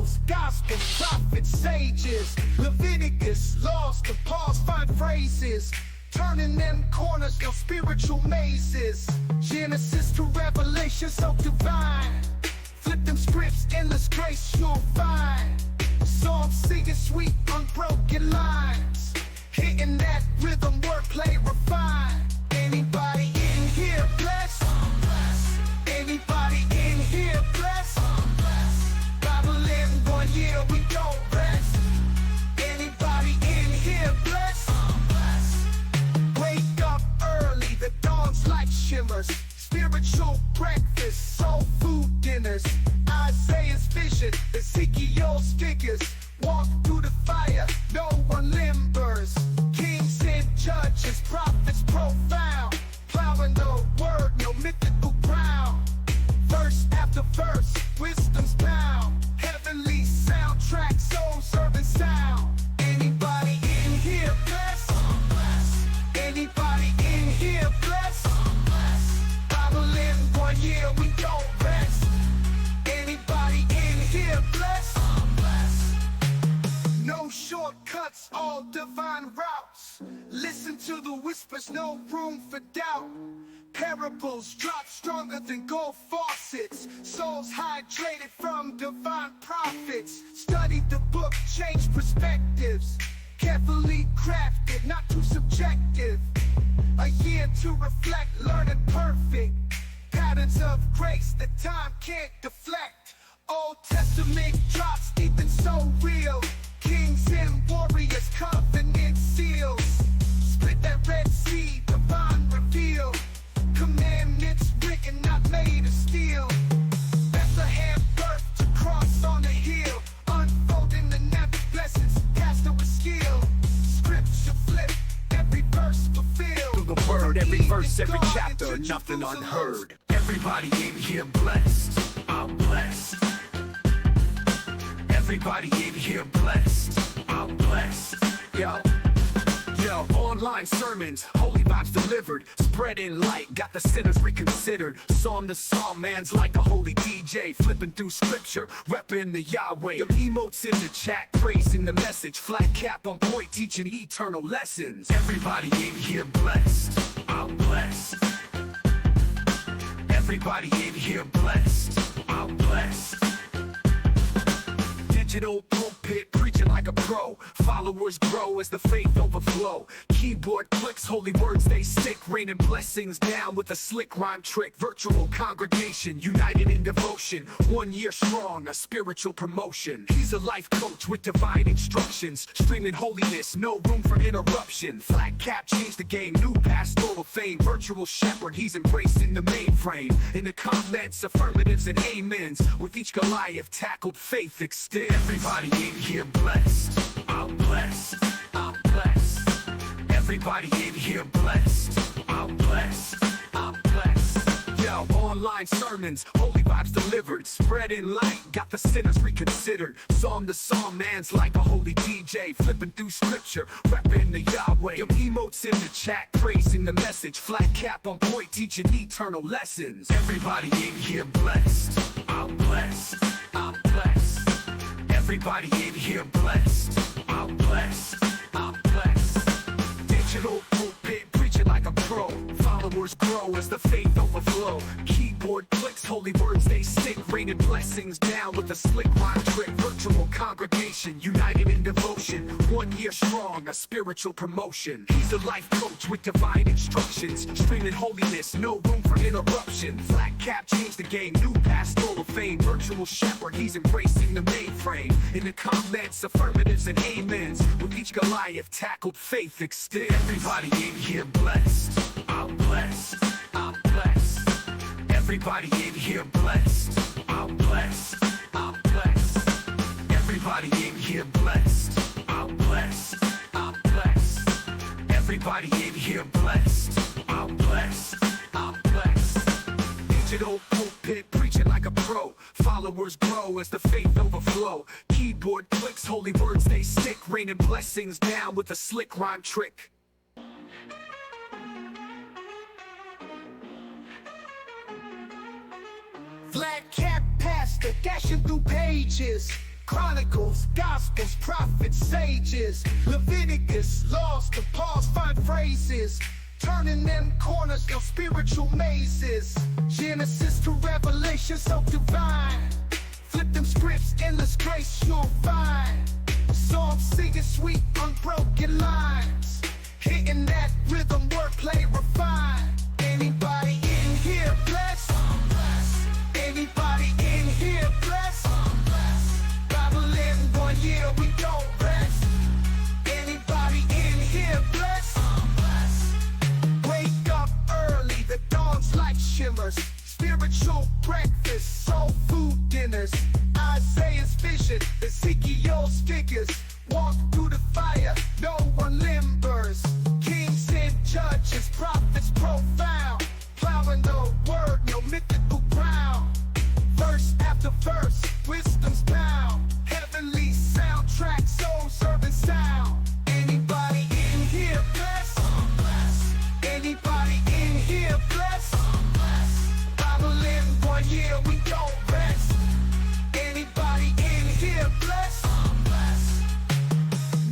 Chronicles, Gospel, prophets, sages, Leviticus, laws to pause, find phrases, turning them corners, your spiritual mazes. Genesis to Revelation, so divine. Flip them scripts, endless grace you'll find. Psalms singing sweet, unbroken lines, hitting that rhythm, wordplay refined. Anybody in here blessed? Anybody in here blessed? Bible in 1 year, we don't rest. Anybody in here blessed? Wake up early, the dawn's light shimmers. Spiritual breakfast, soul food dinners. Isaiah's vision, Ezekiel's figures. Walk through the fire, no one limbers. Kings and judges, prophets profound, plowing the word, no mythical ground. Verse after verse, wisdom's bound. Heavenly soundtrack, soul serving sound. Anybody in here blessed? Anybody in here blessed? Bible in 1 year, we don't rest. Anybody in here blessed? No shortcuts, all divine routes. Listen to the whispers, no room for doubt. Parables drop stronger than gold faucets. Souls hydrated from divine prophets. Study the book, change perspectives. Carefully crafted, not too subjective. A year to reflect, learning perfect. Patterns of grace that time can't deflect. Old Testament drops deep and so real. Kings and warriors, covenant seals. Split that Red Sea, divine reveal. Commandments written, not made of steel. Bethlehem birth to cross on the hill. Unfolding the never blessings, pastor with skill. Scripture flip, every verse fulfilled. Through the word, every verse, every chapter, nothing unheard. Everybody in here blessed, I'm blessed. Everybody in here blessed, I'm blessed. Yo, online sermons, holy vibes delivered, spreading light, got the sinners reconsidered. Psalm to psalm, man's like a holy DJ, flipping through scripture, repping the Yahweh. Your emotes in the chat, praising the message, flat cap on point, teaching eternal lessons. Everybody in here blessed, I'm blessed. Everybody in here blessed, I'm blessed. Digital pulpit, preaching like a pro. Followers grow as the faith overflow. Keyboard clicks, holy words they stick, raining blessings down with a slick rhyme trick. Virtual congregation, united in devotion. 1 year strong, a spiritual promotion. He's a life coach with divine instructions, streaming holiness, no room for interruption. Flat cap changed the game, new pastoral fame. Virtual shepherd, he's embracing the mainframe. In the comments, affirmatives and amens. With each Goliath tackled, faith extends. Everybody in here blessed, I'm blessed, I'm blessed. Everybody in here blessed, I'm blessed, I'm blessed. Yo, online sermons, holy vibes delivered, spreading light, got the sinners reconsidered. Psalm to psalm, man's like a holy DJ, flipping through scripture, repping the Yahweh. Your emotes in the chat, praising the message, flat cap on point, teaching eternal lessons. Everybody in here blessed, I'm blessed, I'm blessed. Everybody in here blessed, I'm blessed, I'm blessed. Digital pulpit, preaching like a pro. Followers grow as the faith overflow. Keyboard clicks, holy words they stick, raining blessings down with a slick rhyme trick. Virtual congregation, united in devotion. 1 year strong, a spiritual promotion. He's a life coach with divine instructions, streaming holiness, no room for interruption. Flat cap changed the game, new pastoral fame. Virtual shepherd, he's embracing the mainframe. In the comments, affirmatives and amens. With each Goliath tackled, faith extends. Everybody in here blessed, I'm blessed, I'm blessed. Everybody in here blessed, I'm blessed, I'm blessed. Everybody in here blessed, I'm blessed, I'm blessed. Everybody in here blessed, I'm blessed, I'm blessed. Digital pulpit, preaching like a pro. Followers grow as the faith overflow. Keyboard clicks, holy words they stick, raining blessings down with a slick rhyme trick. Flat cap pastor, dashing through pages. Chronicles, Gospels, prophets, sages, Leviticus, laws to Paul's find phrases, turning them corners, your spiritual mazes. Genesis to Revelation, so divine. Flip them scripts, endless grace you'll find. Psalms singing sweet, unbroken lines, hitting that rhythm, wordplay refined. Anybody in here blessed? Anybody in here blessed? Bible in 1 year, we don't rest. Anybody in here blessed? Wake up early, the dawn's light shimmers. Spiritual breakfast, soul food dinners. Isaiah's vision, Ezekiel's figures. Walk through the fire, no one limbers. Kings and judges, prophets profound. Plowing the word, no mythical ground. Verse after verse, wisdom's bound. Heavenly soundtrack, soul serving sound. Anybody in here blessed? Anybody in here blessed? Bible in 1 year, we don't rest. Anybody in here blessed?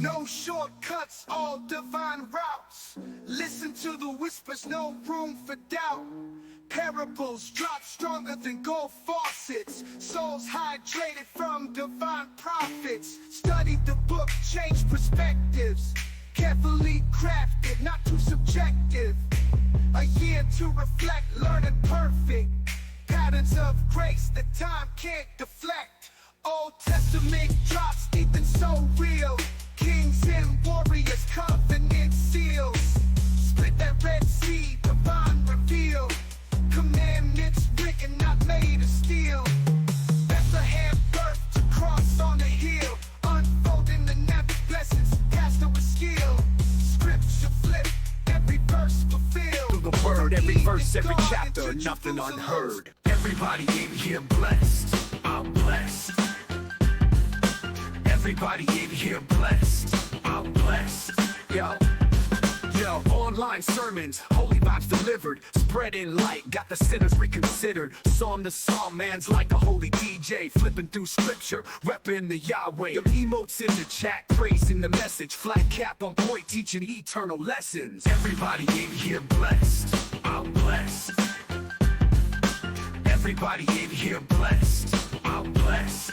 No shortcuts, all divine routes. Listen to the whispers, no room for doubt. Parables drop stronger than gold faucets. Souls hydrated from divine prophets. Study the book, change perspectives. Carefully crafted, not too subjective. A year to reflect, learning perfect. Patterns of grace that time can't deflect. Old Testament drops deep and so real. Kings and warriors, covenant seals. Split that Red Sea, divine reveal. Commandments written, not made of steel. Bethlehem birth to cross on the hill. Unfolding the never blessings, cast with skill. Scripture flip, every verse fulfilled. Through the word, every verse, every chapter, nothing unheard. Everybody in here blessed, I'm blessed. Everybody in here blessed, I'm blessed. Yo, online sermons, holy vibes delivered, spreading light, got the sinners reconsidered. Psalm to psalm, man's like a holy DJ, flipping through scripture, repping the Yahweh. Your emotes in the chat, praising the message, flat cap on point, teaching eternal lessons. Everybody in here blessed, I'm blessed. Everybody in here blessed, I'm blessed.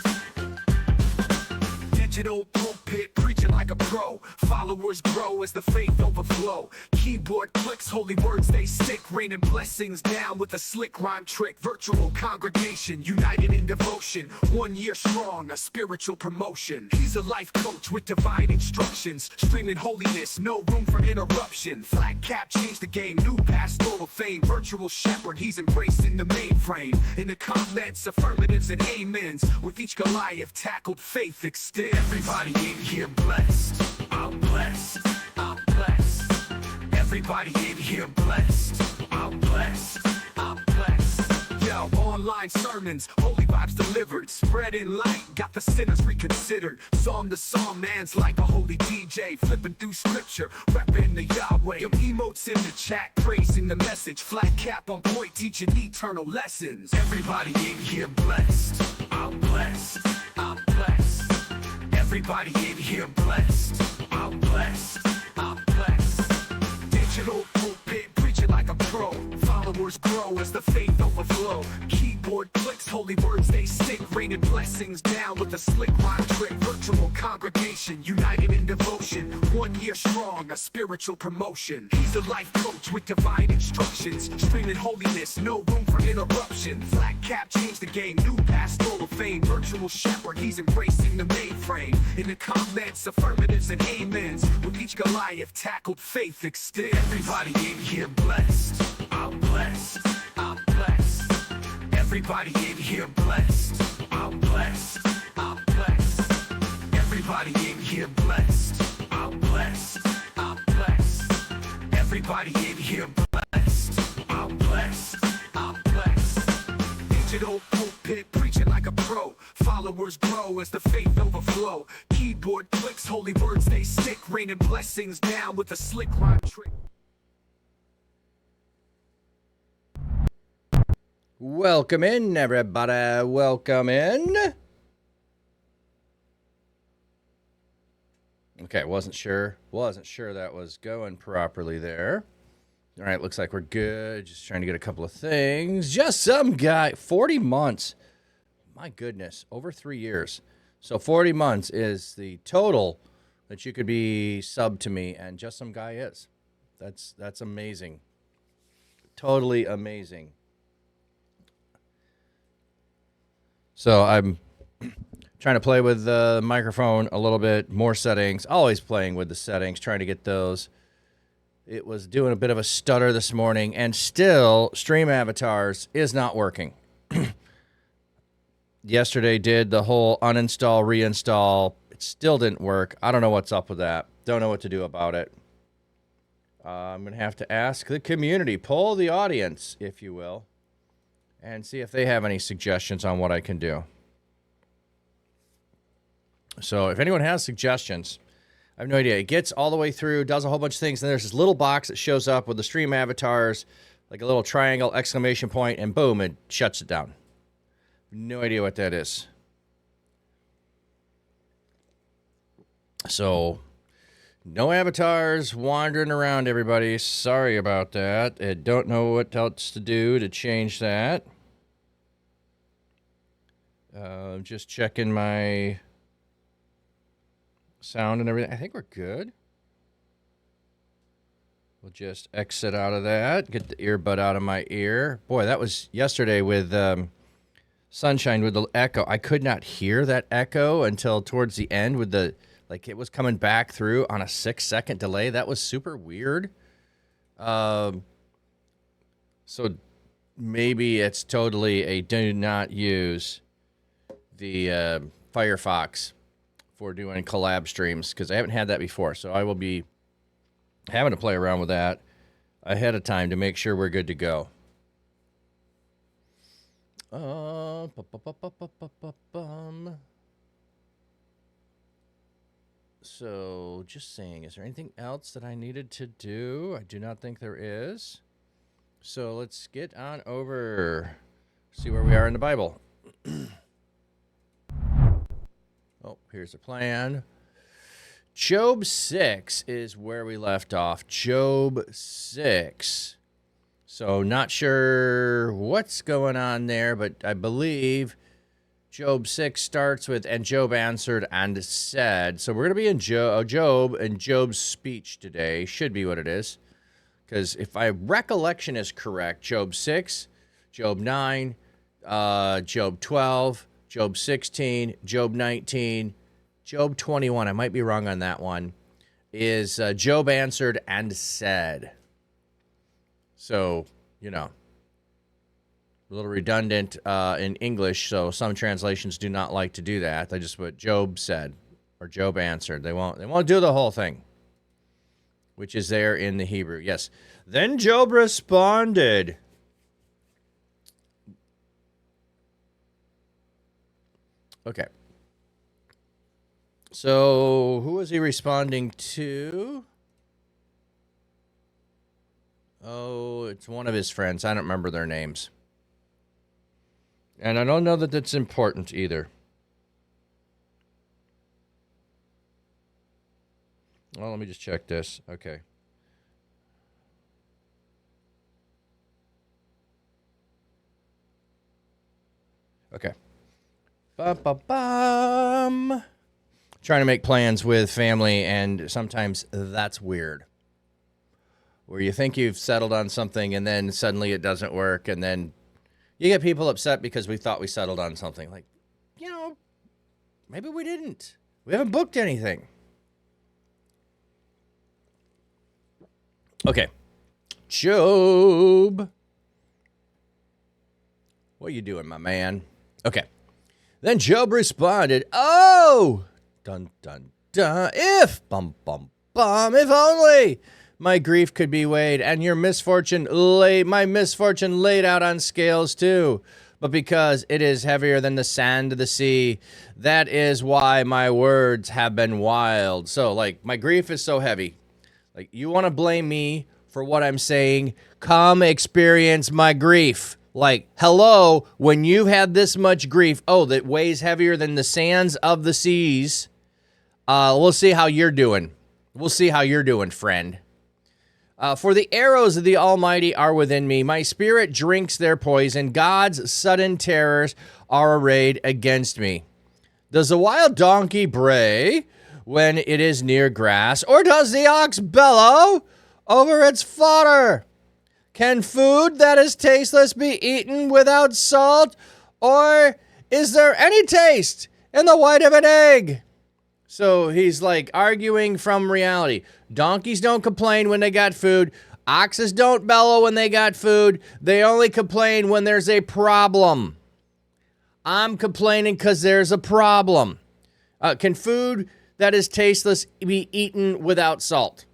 Digital pulpit, preaching like a pro. Followers grow as the faith overflow. Keyboard clicks, holy words they stick, raining blessings down with a slick rhyme trick. Virtual congregation, united in devotion. 1 year strong, a spiritual promotion. He's a life coach with divine instructions. Streaming holiness, no room for interruption. Flat cap changed the game, new pastoral fame. Virtual shepherd, he's embracing the mainframe. In the comments, affirmatives and amens. With each Goliath tackled, faith extend. Everybody in here blessed, I'm blessed, I'm blessed. Everybody in here blessed, I'm blessed, I'm blessed. Yo, online sermons, holy vibes delivered, spreading light, got the sinners reconsidered. Psalm to psalm, man's like a holy DJ, flipping through scripture, repping the Yahweh. Your emotes in the chat, praising the message, flat cap on point, teaching eternal lessons. Everybody in here blessed, I'm blessed, I'm blessed. Everybody in here blessed, I'm blessed, I'm blessed. Digital pulpit, preaching like a pro. Followers grow as the faith overflow. Keyboard clicks, holy words they stick, raining blessings down with a slick rhyme trick. Virtual congregation, united in devotion. 1 year strong, a spiritual promotion. He's a life coach with divine instructions. Streaming holiness, no room for interruption. Flat cap changed the game, new pastoral fame. Virtual shepherd, he's embracing the mainframe. In the comments, affirmatives and amens. With each Goliath tackled, faith extend. Everybody in here blessed, I'm blessed, I'm blessed. Everybody in here blessed, I'm blessed, I'm blessed. Everybody in here blessed, I'm blessed, I'm blessed. Everybody in here blessed, I'm blessed, I'm blessed. Digital pulpit, preaching like a pro. Followers grow as the faith overflow. Keyboard clicks, holy words they stick, raining blessings down with a slick rhyme trick. Welcome in, everybody. Welcome in. Okay, wasn't sure that was going properly there. All right, looks like we're good. Just trying to get a couple of things. Just some guy, 40 months. My goodness, over 3 years. So 40 months is the total that you could be sub to me, and just some guy is. That's amazing. Totally amazing. So I'm trying to play with the microphone a little bit, more settings, always playing with the settings, trying to get those. It was doing a bit of a stutter this morning, and still Stream Avatars is not working. Yesterday did the whole uninstall, reinstall. It still didn't work. I don't know what's up with that. Don't know what to do about it. I'm going to have to ask the community, poll the audience, if you will, and see if they have any suggestions on what I can do. So if anyone has suggestions, I have no idea. It gets all the way through, does a whole bunch of things, and there's this little box that shows up with the Stream Avatars, like a little triangle, exclamation point, and boom, it shuts it down. No idea what that is. So, no avatars wandering around, everybody. Sorry about that. I don't know what else to do to change that. Just checking my sound and everything. I think we're good. We'll just exit out of that. Get the earbud out of my ear. Boy, that was yesterday with Sunshine with the echo. I could not hear that echo until towards the end with the, like, it was coming back through on a 6-second delay. That was super weird. So maybe it's totally a do not use the Firefox for doing collab streams, because I haven't had that before. So I will be having to play around with that ahead of time to make sure we're good to go. So, just saying, is there anything else that I needed to do? I do not think there is. So, let's get on over, see where we are in the Bible. Oh, here's the plan. Job 6 is where we left off. Job 6. So not sure what's going on there, but I believe Job 6 starts with, and Job answered and said. So we're going to be in Job and Job's speech today. Should be what it is. Because if my recollection is correct, Job 6, Job 9, Job 12, Job 16, Job 19, Job 21, I might be wrong on that one, is Job answered and said. So, you know, a little redundant in English, so some translations do not like to do that. They just put Job said or Job answered. They won't do the whole thing, which is there in the Hebrew. Yes. Then Job responded. Okay. So, who was he responding to? Oh, it's one of his friends. I don't remember their names. And I don't know that that's important either. Well, let me just check this. Okay. Okay. Ba-ba-bum. Trying to make plans with family, and sometimes that's weird. Where you think you've settled on something, and then suddenly it doesn't work, and then you get people upset because we thought we settled on something. Like, you know, maybe we didn't. We haven't booked anything. Okay. Job. What are you doing, my man? Okay. Then Job responded, oh, dun, dun, dun, if only my grief could be weighed, and your misfortune my misfortune laid out on scales too. But because it is heavier than the sand of the sea, that is why my words have been wild. So, like, my grief is so heavy. Like, you want to blame me for what I'm saying? Come experience my grief. Like, hello, when you've had this much grief, that weighs heavier than the sands of the seas, We'll see how you're doing. We'll see how you're doing, friend. For the arrows of the Almighty are within me. My spirit drinks their poison. God's sudden terrors are arrayed against me. Does the wild donkey bray when it is near grass, or does the ox bellow over its fodder? Can food that is tasteless be eaten without salt, or is there any taste in the white of an egg? So he's like arguing from reality. Donkeys don't complain when they got food. Oxes don't bellow when they got food. They only complain when there's a problem. I'm complaining because there's a problem. Can food that is tasteless be eaten without salt?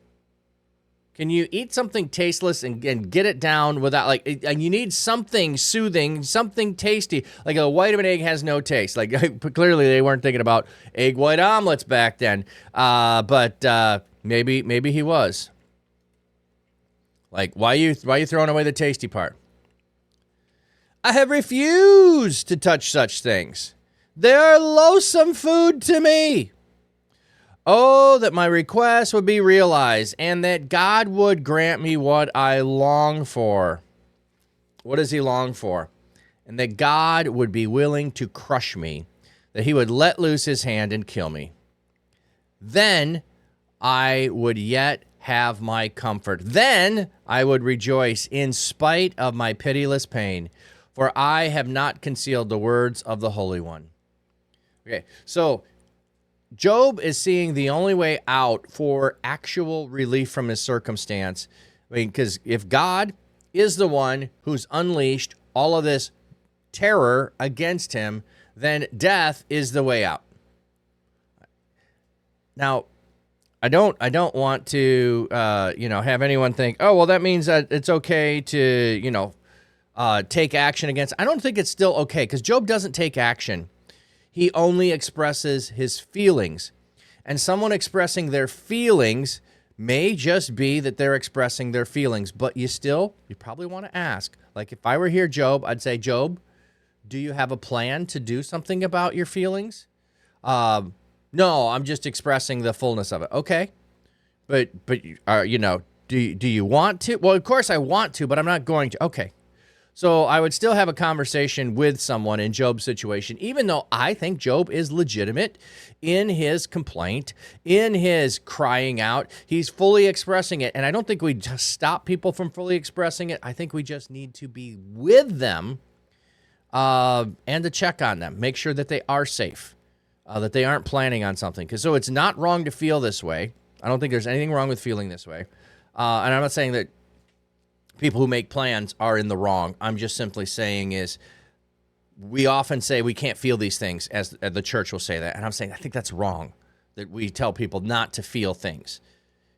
Can you eat something tasteless and get it down without, like, and you need something soothing, something tasty. Like a white of an egg has no taste. Like, clearly they weren't thinking about egg white omelets back then. But maybe he was. Like, why you throwing away the tasty part? I have refused to touch such things. They are loathsome food to me. Oh, that my request would be realized, and that God would grant me what I long for. What does he long for? And that God would be willing to crush me, that he would let loose his hand and kill me. Then I would yet have my comfort. Then I would rejoice in spite of my pitiless pain, for I have not concealed the words of the Holy One. Okay, so Job is seeing the only way out for actual relief from his circumstance. I mean, because if God is the one who's unleashed all of this terror against him, then death is the way out. Now, I don't want to, have anyone think, oh, well, that means that it's okay to, take action against. I don't think it's still okay, because Job doesn't take action. He only expresses his feelings. And someone expressing their feelings may just be that they're expressing their feelings. But you probably want to ask. Like, if I were here, Job, I'd say, Job, do you have a plan to do something about your feelings? No, I'm just expressing the fullness of it. Okay. But do you want to? Well, of course I want to, but I'm not going to. Okay. So I would still have a conversation with someone in Job's situation, even though I think Job is legitimate in his complaint, in his crying out. He's fully expressing it. And I don't think we just stop people from fully expressing it. I think we just need to be with them and to check on them, make sure that they are safe, that they aren't planning on something. So it's not wrong to feel this way. I don't think there's anything wrong with feeling this way. And I'm not saying that people who make plans are in the wrong. I'm just simply saying is we often say we can't feel these things, as the church will say that. And I'm saying I think that's wrong, that we tell people not to feel things.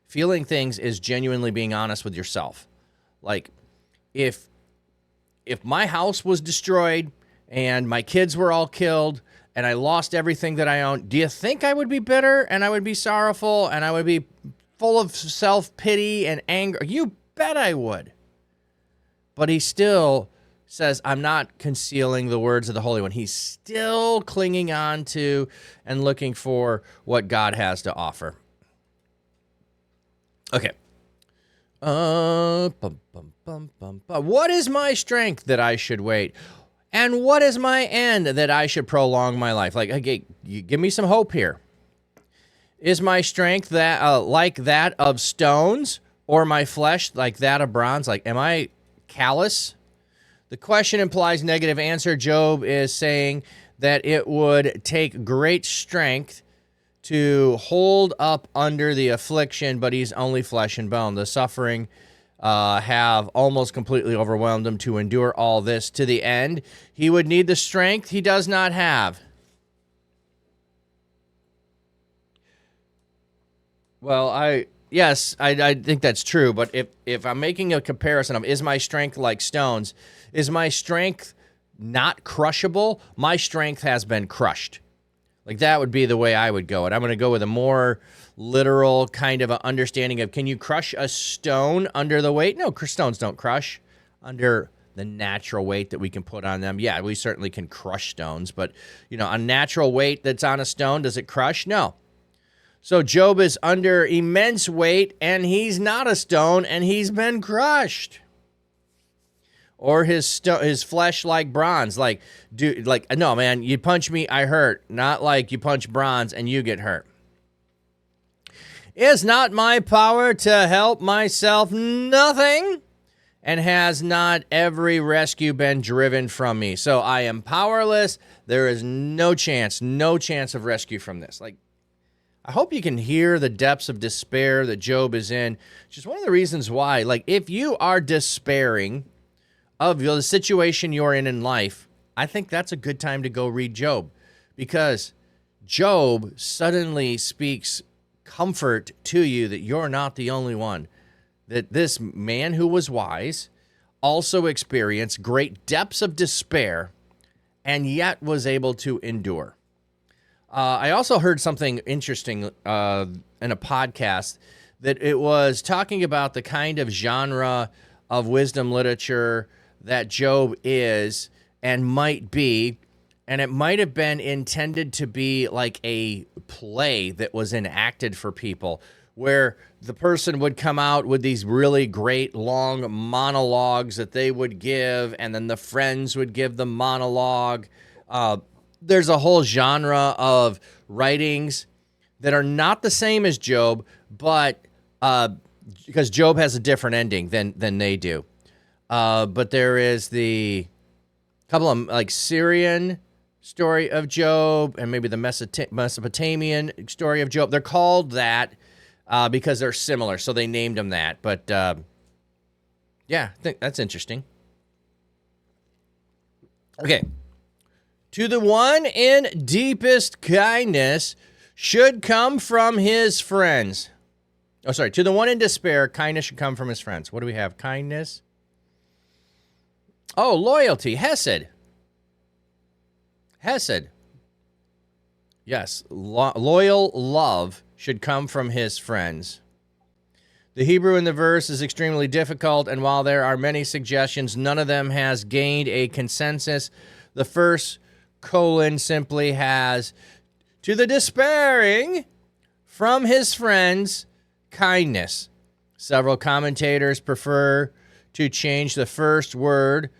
Feeling things is genuinely being honest with yourself. Like if my house was destroyed and my kids were all killed and I lost everything that I owned, do you think I would be bitter and I would be sorrowful and I would be full of self-pity and anger? You bet I would. But he still says, I'm not concealing the words of the Holy One. He's still clinging on to and looking for what God has to offer. Okay. What is my strength that I should wait? And what is my end that I should prolong my life? Like, okay, you give me some hope here. Is my strength that like that of stones, or my flesh like that of bronze? Like, am I callous? The question implies negative answer. Job is saying that it would take great strength to hold up under the affliction, but he's only flesh and bone. The suffering have almost completely overwhelmed him to endure all this to the end. He would need the strength he does not have. Well, I think that's true, but if I'm making a comparison of is my strength like stones, is my strength not crushable? My strength has been crushed. Like, that would be the way I would go. And I'm going to go with a more literal kind of a understanding of, can you crush a stone under the weight? No, stones don't crush under the natural weight that we can put on them. Yeah, we certainly can crush stones, but, a natural weight that's on a stone, does it crush? No. So Job is under immense weight, and he's not a stone, and he's been crushed. Or his flesh like bronze. No, man, you punch me, I hurt. Not like you punch bronze and you get hurt. Is not my power to help myself nothing? And has not every rescue been driven from me? So I am powerless. There is no chance of rescue from this. Like, I hope you can hear the depths of despair that Job is in. It's just one of the reasons why, like, if you are despairing of the situation you're in life, I think that's a good time to go read Job, because Job suddenly speaks comfort to you that you're not the only one, that this man who was wise also experienced great depths of despair and yet was able to endure. I also heard something interesting in a podcast, that it was talking about the kind of genre of wisdom literature that Job is and might be, and it might have been intended to be like a play that was enacted for people, where the person would come out with these really great long monologues that they would give, and then the friends would give the monologue. There's a whole genre of writings that are not the same as Job, but because Job has a different ending than they do. But there is the couple of like Syrian story of Job, and maybe the Mesopotamian story of Job. They're called that because they're similar, so they named them that. But yeah, I think that's interesting. Okay. To the one in deepest kindness should come from his friends. Oh, sorry. To the one in despair, kindness should come from his friends. What do we have? Kindness. Oh, loyalty. Hesed. Hesed. Yes. Loyal love should come from his friends. The Hebrew in the verse is extremely difficult, and while there are many suggestions, none of them has gained a consensus. The first colon simply has, to the despairing from his friends, kindness. Several commentators prefer to change the first word,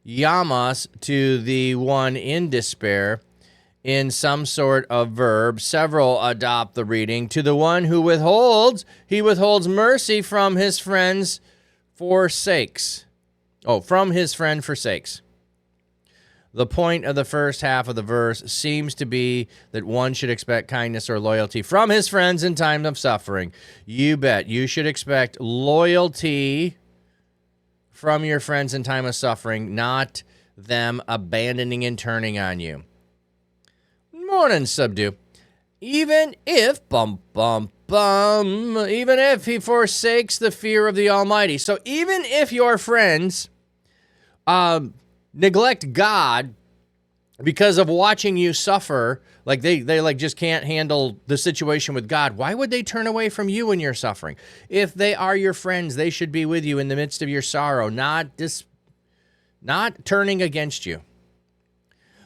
Yamas, to the one in despair in some sort of verb. Several adopt the reading, to the one who withholds, he withholds mercy from his friends forsakes. Oh, from his friend forsakes. The point of the first half of the verse seems to be that one should expect kindness or loyalty from his friends in time of suffering. You bet. You should expect loyalty from your friends in time of suffering, not them abandoning and turning on you. Morning, Subdue. Even if, even if he forsakes the fear of the Almighty. So even if your friends neglect God because of watching you suffer, like they like just can't handle the situation with God, why would they turn away from you in your suffering? If they are your friends, they should be with you in the midst of your sorrow, not turning against you.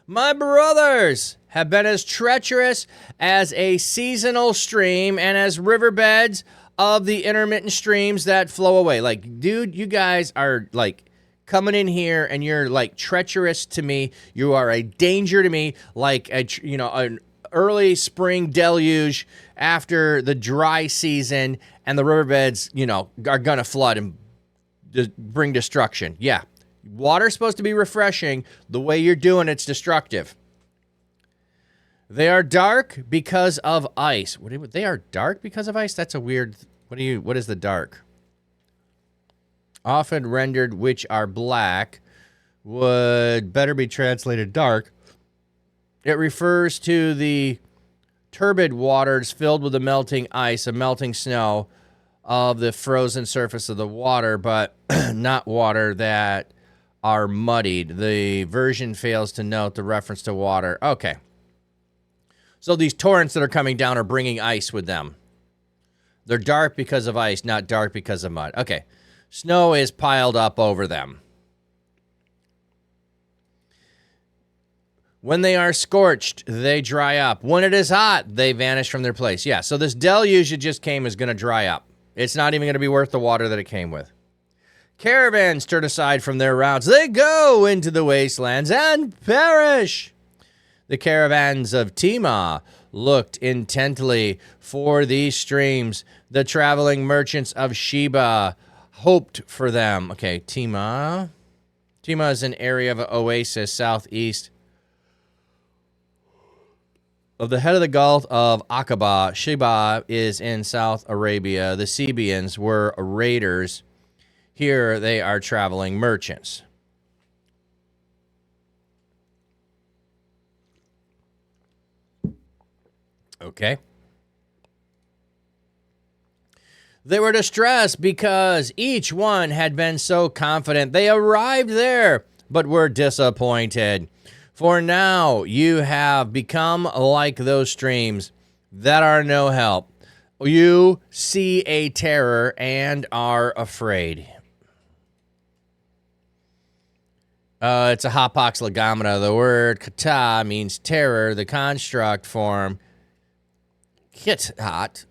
My brothers have been as treacherous as a seasonal stream and as riverbeds of the intermittent streams that flow away. Like, dude, you guys are like coming in here and you're like treacherous to me. You are a danger to me, like an early spring deluge after the dry season, and the riverbeds, are gonna flood and bring destruction. Yeah, water's supposed to be refreshing. The way you're doing it's destructive. They are dark because of ice. They are dark because of ice? That's a weird. What is the dark? Often rendered which are black, would better be translated dark. It refers to the turbid waters filled with the melting ice, a melting snow of the frozen surface of the water, but not water that are muddied. The version fails to note the reference to water. Okay. So these torrents that are coming down are bringing ice with them. They're dark because of ice, not dark because of mud. Okay. Snow is piled up over them. When they are scorched, they dry up. When it is hot, they vanish from their place. Yeah, so this deluge that just came is going to dry up. It's not even going to be worth the water that it came with. Caravans turn aside from their routes. They go into the wastelands and perish. The caravans of Tema looked intently for these streams. The traveling merchants of Sheba hoped for them. Okay, Tema. Tema is an area of an oasis southeast of the head of the Gulf of Aqaba. Sheba is in South Arabia. The Sabians were raiders. Here they are traveling merchants. Okay. They were distressed because each one had been so confident. They arrived there, but were disappointed. For now you have become like those streams that are no help. You see a terror and are afraid. It's a hapax legomena. The word kata means terror. The construct form kitat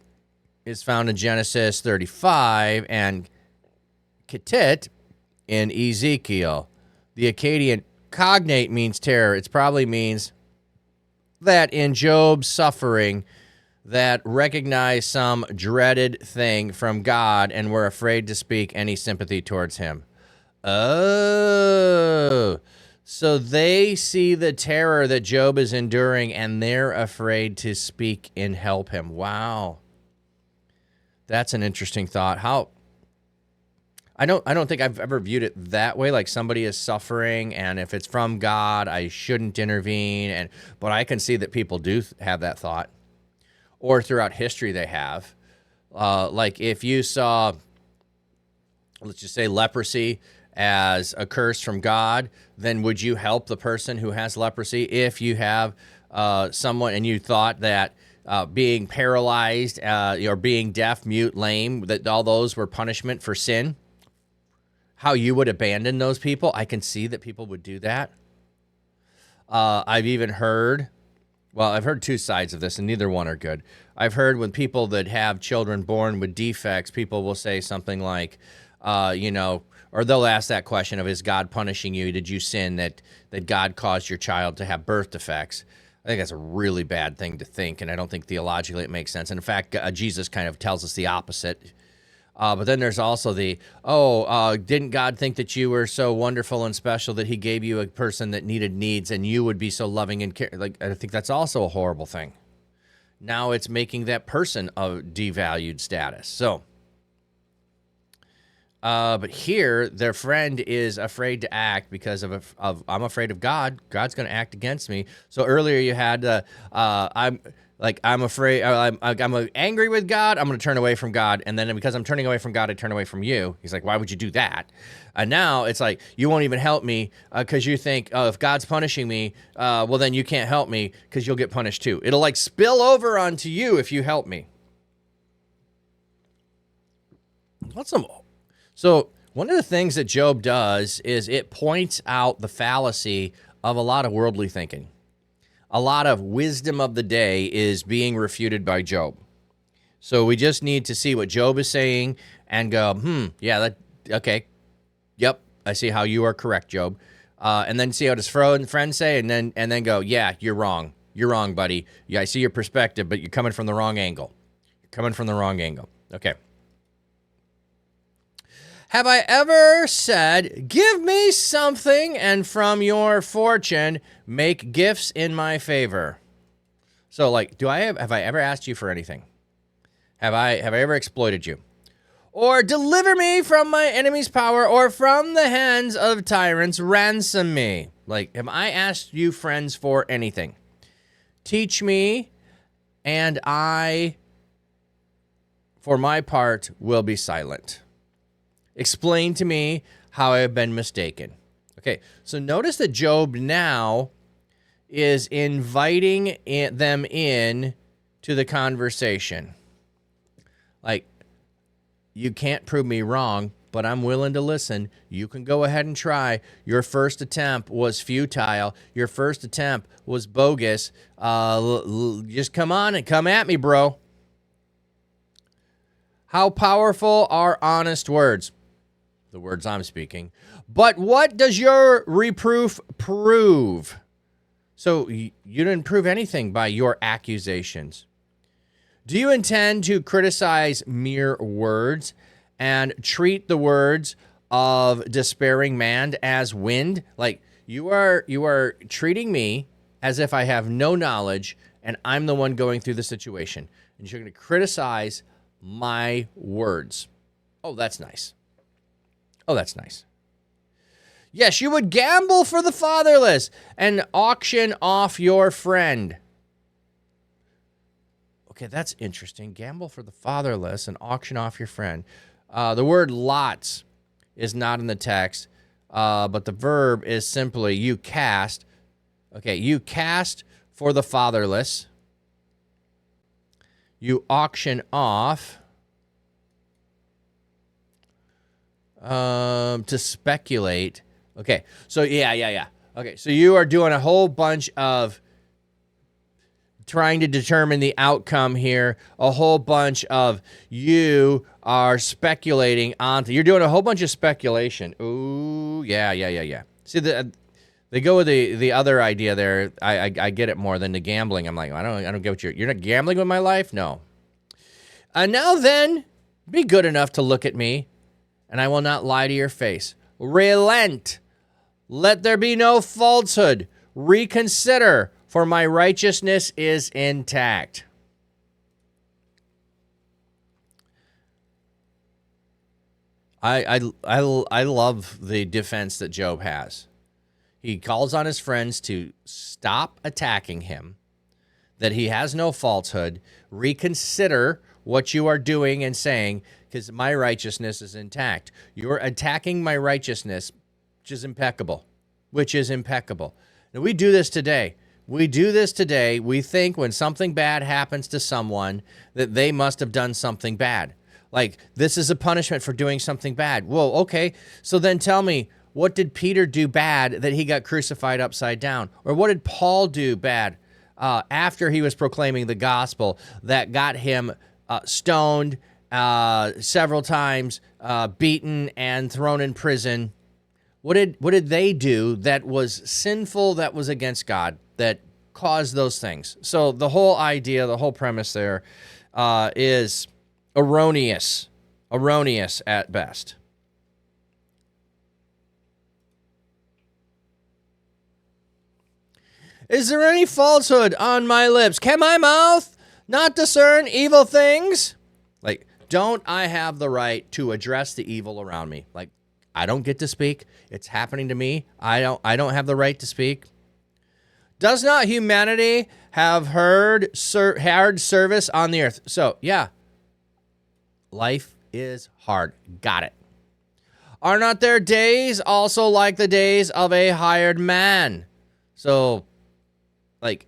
is found in Genesis 35 and kitit in Ezekiel. The Akkadian cognate means terror. It probably means that in Job's suffering that recognized some dreaded thing from God and were afraid to speak any sympathy towards him. Oh, so they see the terror that Job is enduring and they're afraid to speak and help him. Wow. That's an interesting thought. I don't think I've ever viewed it that way. Like somebody is suffering, and if it's from God, I shouldn't intervene. But I can see that people do have that thought, or throughout history they have. Like if you saw, let's just say, leprosy as a curse from God, then would you help the person who has leprosy? If you have someone and you thought that being paralyzed or being deaf, mute, lame, that all those were punishment for sin, how you would abandon those people. I can see that people would do that. I've even heard, well, I've heard two sides of this, and neither one are good. I've heard when people that have children born with defects, people will say something like, or they'll ask that question of, is God punishing you? Did you sin that God caused your child to have birth defects? I think that's a really bad thing to think, and I don't think theologically it makes sense. And in fact, Jesus kind of tells us the opposite. But then there's also didn't God think that you were so wonderful and special that he gave you a person that needed needs and you would be so loving and care? Like, I think that's also a horrible thing. Now it's making that person a devalued status. So, but here their friend is afraid to act because of I'm afraid of God. God's going to act against me. So earlier you had I'm afraid. I'm angry with God. I'm going to turn away from God, and then because I'm turning away from God, I turn away from you. He's like, why would you do that? And now it's like you won't even help me because you think, oh, if God's punishing me, well then you can't help me because you'll get punished too. It'll like spill over onto you if you help me. So one of the things that Job does is it points out the fallacy of a lot of worldly thinking. A lot of wisdom of the day is being refuted by Job. So we just need to see what Job is saying and go, okay, yep, I see how you are correct, Job. And then see how his friends say, and then go, yeah, you're wrong. You're wrong, buddy. Yeah, I see your perspective, but you're coming from the wrong angle. Okay. Have I ever said, give me something, and from your fortune, make gifts in my favor? So, like, have I ever asked you for anything? Have I ever exploited you? Or deliver me from my enemy's power, or from the hands of tyrants, ransom me? Like, have I asked you, friends, for anything? Teach me, and I, for my part, will be silent. Explain to me how I have been mistaken. Okay, so notice that Job now is inviting them in to the conversation. Like, you can't prove me wrong. but I'm willing to listen. You can go ahead and try. Your first attempt was futile. Your first attempt was bogus. Just come on and come at me, bro. How powerful are honest words? The words I'm speaking. But what does your reproof prove? So you didn't prove anything by your accusations. Do you intend to criticize mere words and treat the words of despairing man as wind? Like you are treating me as if I have no knowledge and I'm the one going through the situation. And you're going to criticize my words. Oh, that's nice. Oh, that's nice. Yes, you would gamble for the fatherless and auction off your friend. Okay, that's interesting. Gamble for the fatherless and auction off your friend. The word lots is not in the text, but the verb is simply you cast. Okay, you cast for the fatherless. You auction off to speculate. Okay, so yeah. Okay, so you are doing a whole bunch of trying to determine the outcome here, a whole bunch of you are speculating on. You're doing a whole bunch of speculation. Ooh, yeah. See, they go with the other idea there. I get it more than the gambling. I'm like, I don't get what you're not gambling with my life? No. Now then, be good enough to look at me, and I will not lie to your face. Relent. Let there be no falsehood. Reconsider, for my righteousness is intact. I love the defense that Job has. He calls on his friends to stop attacking him, that he has no falsehood. Reconsider what you are doing and saying, because my righteousness is intact. You're attacking my righteousness, which is impeccable. Now, we do this today. We think when something bad happens to someone that they must have done something bad. Like, this is a punishment for doing something bad. Well, okay, so then tell me, what did Peter do bad that he got crucified upside down? Or what did Paul do bad after he was proclaiming the gospel that got him stoned several times, beaten, and thrown in prison? What did they do that was sinful, that was against God, that caused those things? So the whole idea, the whole premise there is erroneous at best. Is there any falsehood on my lips? Can my mouth not discern evil things? Like, don't I have the right to address the evil around me? Like, I don't get to speak. It's happening to me. I don't have the right to speak. Does not humanity have hard service on the earth? So, yeah. Life is hard. Got it. Are not their days also like the days of a hired man? So, like,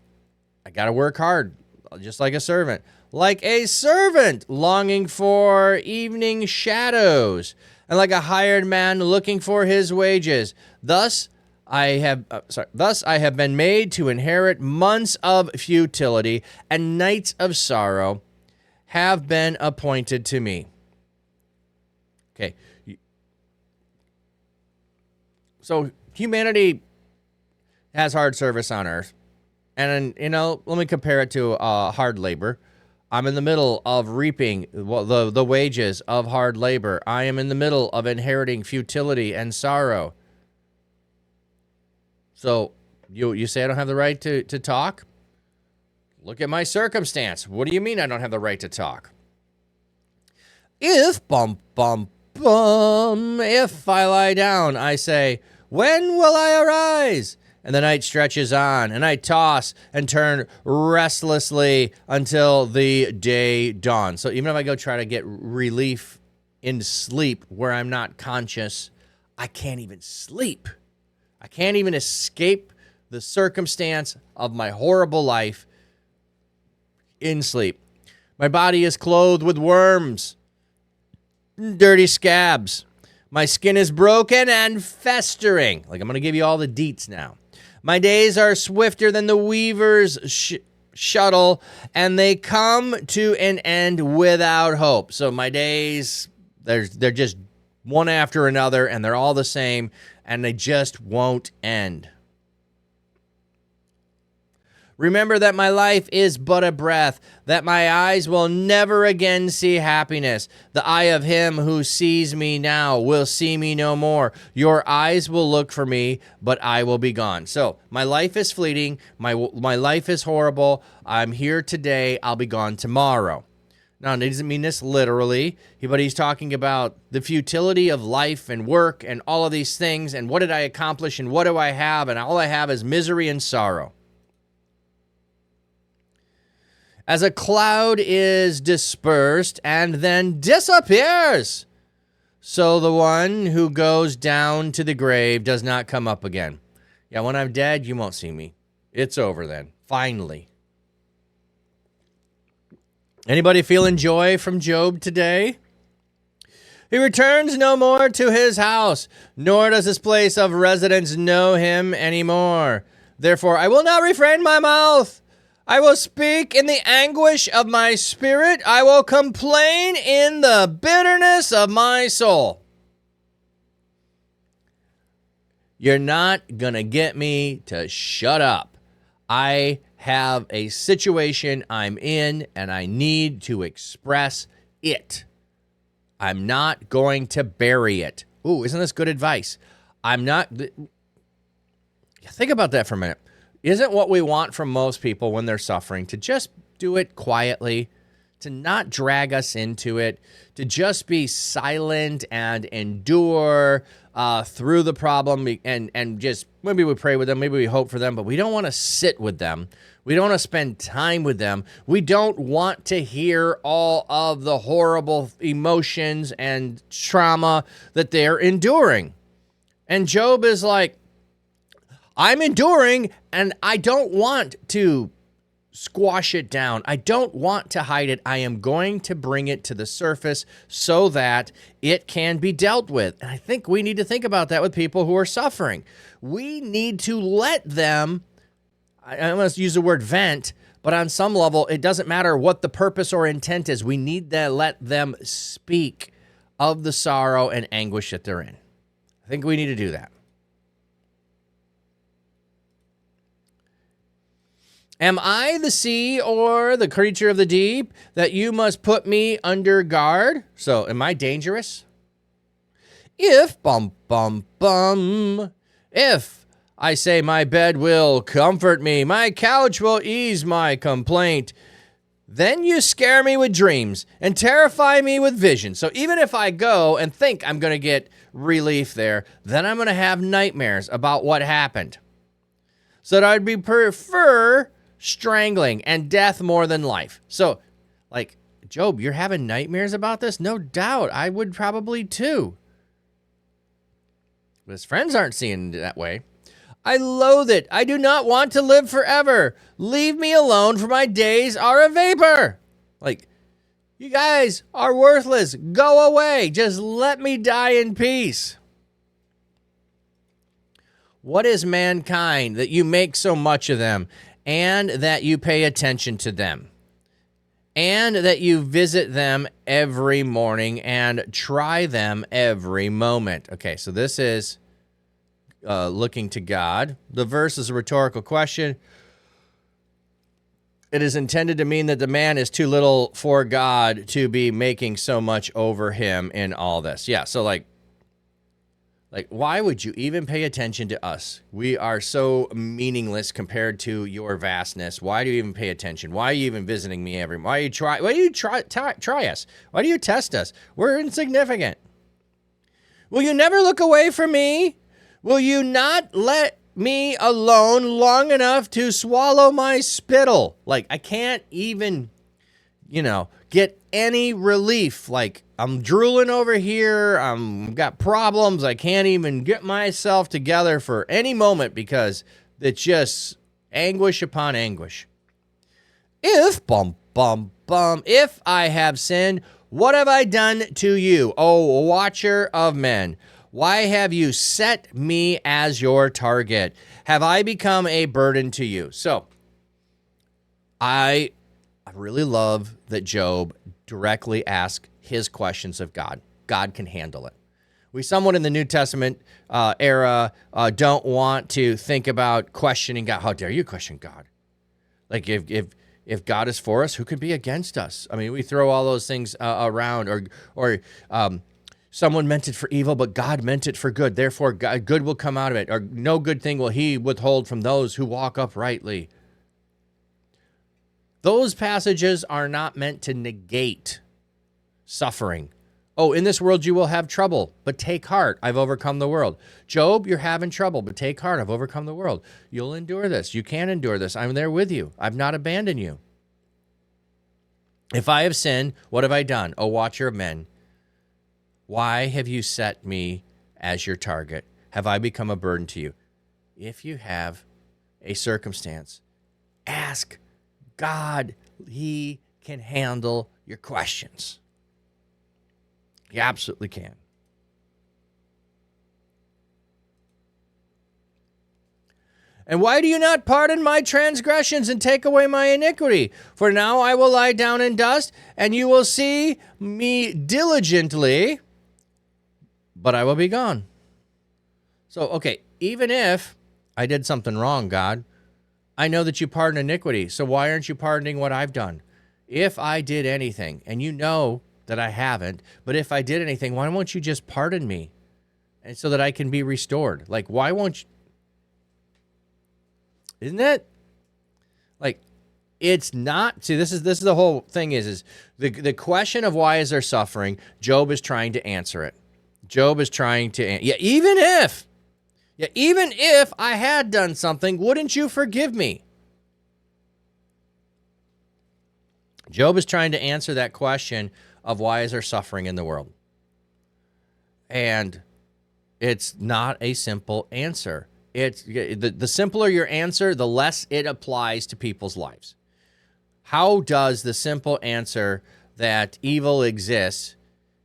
I got to work hard, just like a servant. Like a servant longing for evening shadows, and like a hired man looking for his wages. Thus I have been made to inherit months of futility, and nights of sorrow have been appointed to me. Okay. So humanity has hard service on earth. And, let me compare it to hard labor. I'm in the middle of reaping the wages of hard labor. I am in the middle of inheriting futility and sorrow. So you say I don't have the right to talk? Look at my circumstance. What do you mean I don't have the right to talk? If I lie down, I say, when will I arise? And the night stretches on, and I toss and turn restlessly until the day dawns. So even if I go try to get relief in sleep where I'm not conscious, I can't even sleep. I can't even escape the circumstance of my horrible life in sleep. My body is clothed with worms, dirty scabs. My skin is broken and festering. Like, I'm going to give you all the deets now. My days are swifter than the weaver's shuttle, and they come to an end without hope. So my days, they're just one after another, and they're all the same, and they just won't end. Remember that my life is but a breath, that my eyes will never again see happiness. The eye of him who sees me now will see me no more. Your eyes will look for me, but I will be gone. So my life is fleeting. My life is horrible. I'm here today. I'll be gone tomorrow. Now, he doesn't mean this literally, but he's talking about the futility of life and work and all of these things. And what did I accomplish and what do I have? And all I have is misery and sorrow. As a cloud is dispersed and then disappears, so the one who goes down to the grave does not come up again. Yeah, when I'm dead, you won't see me. It's over then, finally. Anybody feeling joy from Job today? He returns no more to his house, nor does his place of residence know him anymore. Therefore, I will not refrain my mouth. I will speak in the anguish of my spirit. I will complain in the bitterness of my soul. You're not going to get me to shut up. I have a situation I'm in, and I need to express it. I'm not going to bury it. Ooh, isn't this good advice? I'm not... Think about that for a minute. Isn't what we want from most people when they're suffering to just do it quietly, to not drag us into it, to just be silent and endure through the problem and just maybe we pray with them, maybe we hope for them, but we don't want to sit with them. We don't want to spend time with them. We don't want to hear all of the horrible emotions and trauma that they're enduring. And Job is like, I'm enduring, and I don't want to squash it down. I don't want to hide it. I am going to bring it to the surface so that it can be dealt with. And I think we need to think about that with people who are suffering. We need to let them, I must use the word vent, but on some level, it doesn't matter what the purpose or intent is. We need to let them speak of the sorrow and anguish that they're in. I think we need to do that. Am I the sea or the creature of the deep that you must put me under guard? So, am I dangerous? If I say my bed will comfort me, my couch will ease my complaint, then you scare me with dreams and terrify me with visions. So even if I go and think I'm going to get relief there, then I'm going to have nightmares about what happened. So that I'd prefer strangling and death more than life. So, like, Job, you're having nightmares about this? No doubt. I would probably too. But his friends aren't seeing it that way. I loathe it. I do not want to live forever. Leave me alone, for my days are a vapor. Like, you guys are worthless. Go away. Just let me die in peace. What is mankind that you make so much of them, and that you pay attention to them, and that you visit them every morning and try them every moment? Okay, so this is looking to God. The verse is a rhetorical question. It is intended to mean that the man is too little for God to be making so much over him in all this. Yeah, so like, why would you even pay attention to us? We are so meaningless compared to your vastness. Why do you even pay attention? Why are you even visiting me every? Why do you try us? Why do you test us? We're insignificant. Will you never look away from me? Will you not let me alone long enough to swallow my spittle? Like, I can't even, get any relief. Like, I'm drooling over here. I've got problems. I can't even get myself together for any moment because it's just anguish upon anguish. If I have sinned, What have I done to you, O watcher of men? Why have you set me as your target? Have I become a burden to you? So I really love that Job directly asks his questions of God. God can handle it. We somewhat in the New Testament era don't want to think about questioning God. How dare you question God? Like if God is for us, who could be against us? I mean, we throw all those things around, or someone meant it for evil, but God meant it for good. Therefore, God, good will come out of it, or no good thing will he withhold from those who walk uprightly. Those passages are not meant to negate suffering. Oh, in this world you will have trouble, but take heart, I've overcome the world. Job, you're having trouble, but take heart, I've overcome the world. You'll endure this. You can endure this. I'm there with you. I've not abandoned you. If I have sinned, what have I done? O watcher of men, why have you set me as your target? Have I become a burden to you? If you have a circumstance, ask God. He can handle your questions. You absolutely can. And why do you not pardon my transgressions and take away my iniquity? For now I will lie down in dust, and you will see me diligently, but I will be gone. So, okay, even if I did something wrong, God, I know that you pardon iniquity, so why aren't you pardoning what I've done? If I did anything, and you know that I haven't, but if I did anything, why won't you just pardon me, and so that I can be restored? Like, why won't you? Isn't that like, it's not, see, this is the whole thing is the question of why is there suffering? Job is trying to answer it. Job is trying to, even if I had done something, wouldn't you forgive me? Job is trying to answer that question of why is there suffering in the world? And it's not a simple answer. It's the simpler your answer, the less it applies to people's lives. How does the simple answer that evil exists,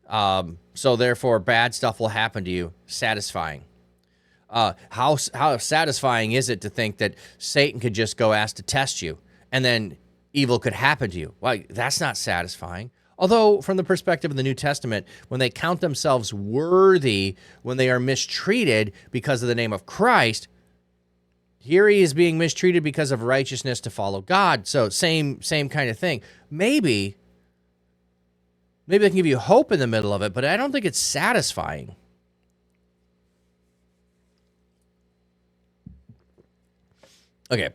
so therefore bad stuff will happen to you, satisfying? How satisfying is it to think that Satan could just go ask to test you and then evil could happen to you? Well, that's not satisfying. Although, from the perspective of the New Testament, when they count themselves worthy, when they are mistreated because of the name of Christ, here he is being mistreated because of righteousness to follow God. So same kind of thing. Maybe they can give you hope in the middle of it, but I don't think it's satisfying. Okay.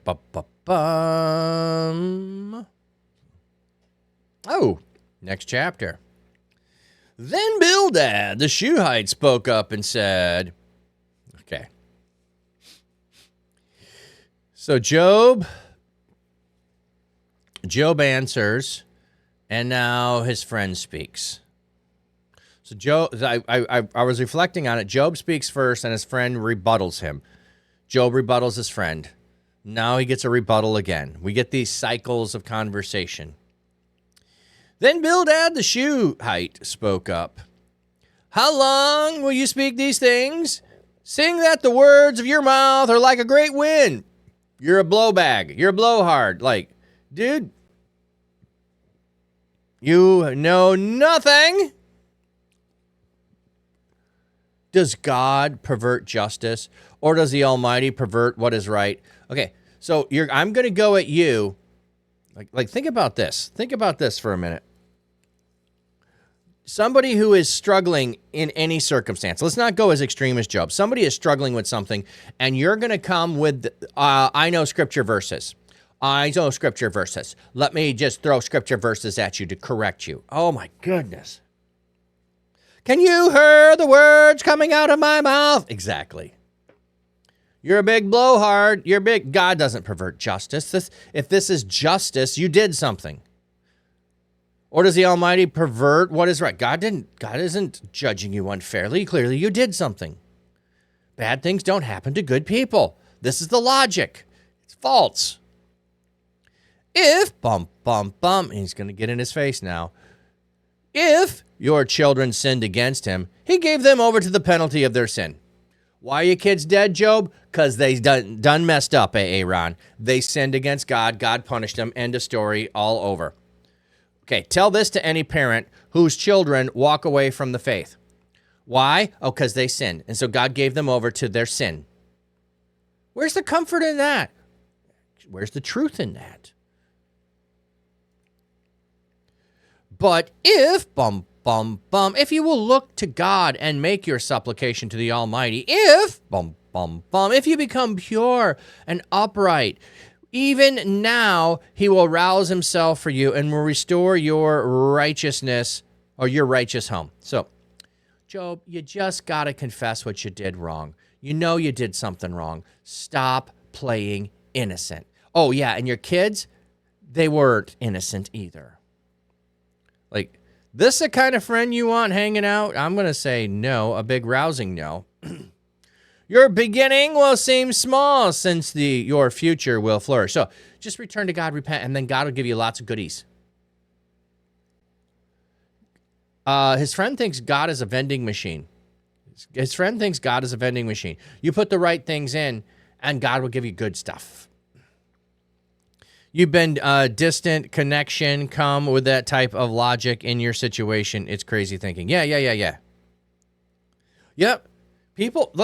Oh. Next chapter. Then Bildad the Shuhite spoke up and said, okay. So Job answers, and now his friend speaks. So Job, I was reflecting on it. Job speaks first, and his friend rebuttals him. Job rebuttals his friend. Now he gets a rebuttal again. We get these cycles of conversation. Then Bildad the Shuhite spoke up. How long will you speak these things? Sing that the words of your mouth are like a great wind. You're a blowbag. You're a blowhard. Like, dude, you know nothing. Does God pervert justice, or does the Almighty pervert what is right? Okay, so I'm going to go at you. Like, think about this. Think about this for a minute. Somebody who is struggling in any circumstance, let's not go as extreme as Job. Somebody is struggling with something, and you're going to come with, I know scripture verses. I know scripture verses. Let me just throw scripture verses at you to correct you. Oh, my goodness. Can you hear the words coming out of my mouth? Exactly. You're a big blowhard. You're big. God doesn't pervert justice. If this is justice, you did something. Or does the Almighty pervert what is right? God isn't judging you unfairly. Clearly, you did something. Bad things don't happen to good people. This is the logic. It's false. If, and he's going to get in his face now. If your children sinned against him, he gave them over to the penalty of their sin. Why are your kids dead, Job? Because they done messed up, Aaron. They sinned against God. God punished them. End of story. All over. Okay, tell this to any parent whose children walk away from the faith. Why? Oh, because they sinned. And so God gave them over to their sin. Where's the comfort in that? Where's the truth in that? But if, if you will look to God and make your supplication to the Almighty, if, if you become pure and upright, even now he will rouse himself for you and will restore your righteousness or your righteous home. So, Job, you just got to confess what you did wrong. You know you did something wrong. Stop playing innocent. Oh, yeah, and your kids, they weren't innocent either. Like, this the kind of friend you want hanging out? I'm going to say no, a big rousing no. Your beginning will seem small since your future will flourish. So just return to God, repent, and then God will give you lots of goodies. His friend thinks God is a vending machine. His friend thinks God is a vending machine. You put the right things in, and God will give you good stuff. You've been distant connection. Come with that type of logic in your situation. It's crazy thinking. Yeah. Yep. People,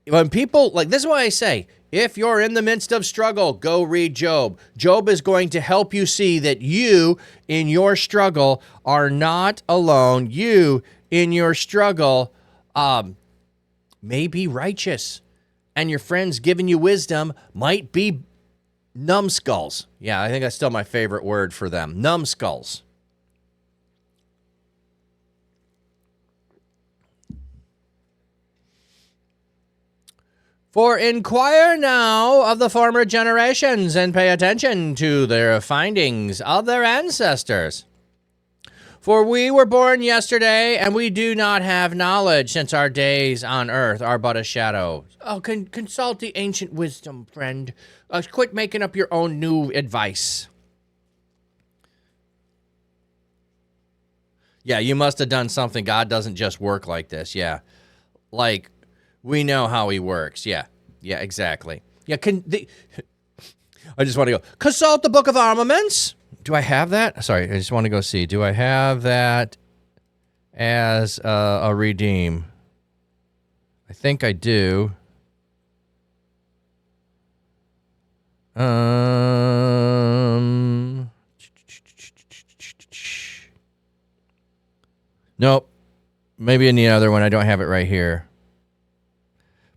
when people, this is why I say, if you're in the midst of struggle, go read Job. Job is going to help you see that you, in your struggle, are not alone. You, in your struggle, may be righteous. And your friends giving you wisdom might be numbskulls. Yeah, I think that's still my favorite word for them. Numbskulls. For inquire now of the former generations and pay attention to their findings of their ancestors. For we were born yesterday, and we do not have knowledge, since our days on earth are but a shadow. Oh, consult the ancient wisdom, friend. Quit making up your own new advice. Yeah, you must have done something. God doesn't just work like this. Yeah. We know how he works. Yeah, exactly. Yeah, I just want to go, consult the Book of Armaments. Do I have that? Sorry, I just want to go see. Do I have that as a redeem? I think I do. Nope. Maybe in the other one. I don't have it right here.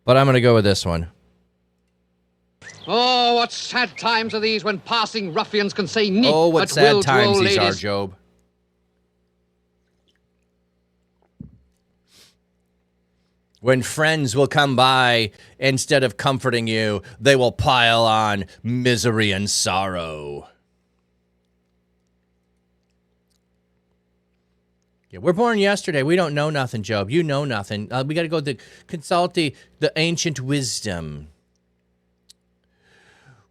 But I'm going to go with this one. Oh, what sad times are these when passing ruffians can say neat Oh, what at sad will to times old these are, ladies. Job. When friends will come by, instead of comforting you, they will pile on misery and sorrow. Yeah, we're born yesterday. We don't know nothing, Job. You know nothing. We got to go consult the ancient wisdom.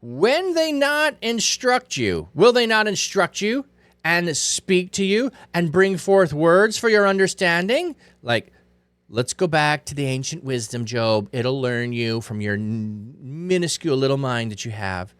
When they not instruct you, will they not instruct you and speak to you and bring forth words for your understanding? Let's go back to the ancient wisdom, Job. It'll learn you from your minuscule little mind that you have.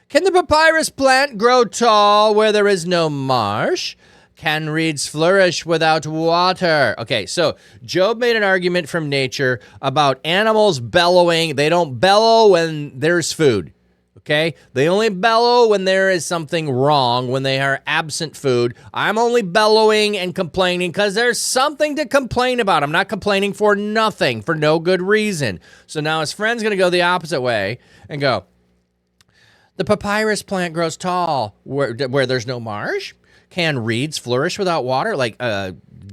Can the papyrus plant grow tall where there is no marsh? Can reeds flourish without water? Okay, so Job made an argument from nature about animals bellowing. They don't bellow when there's food. Okay? They only bellow when there is something wrong, when they are absent food. I'm only bellowing and complaining because there's something to complain about. I'm not complaining for nothing, for no good reason. So now his friend's going to go the opposite way and go, the papyrus plant grows tall where there's no marsh. Can reeds flourish without water?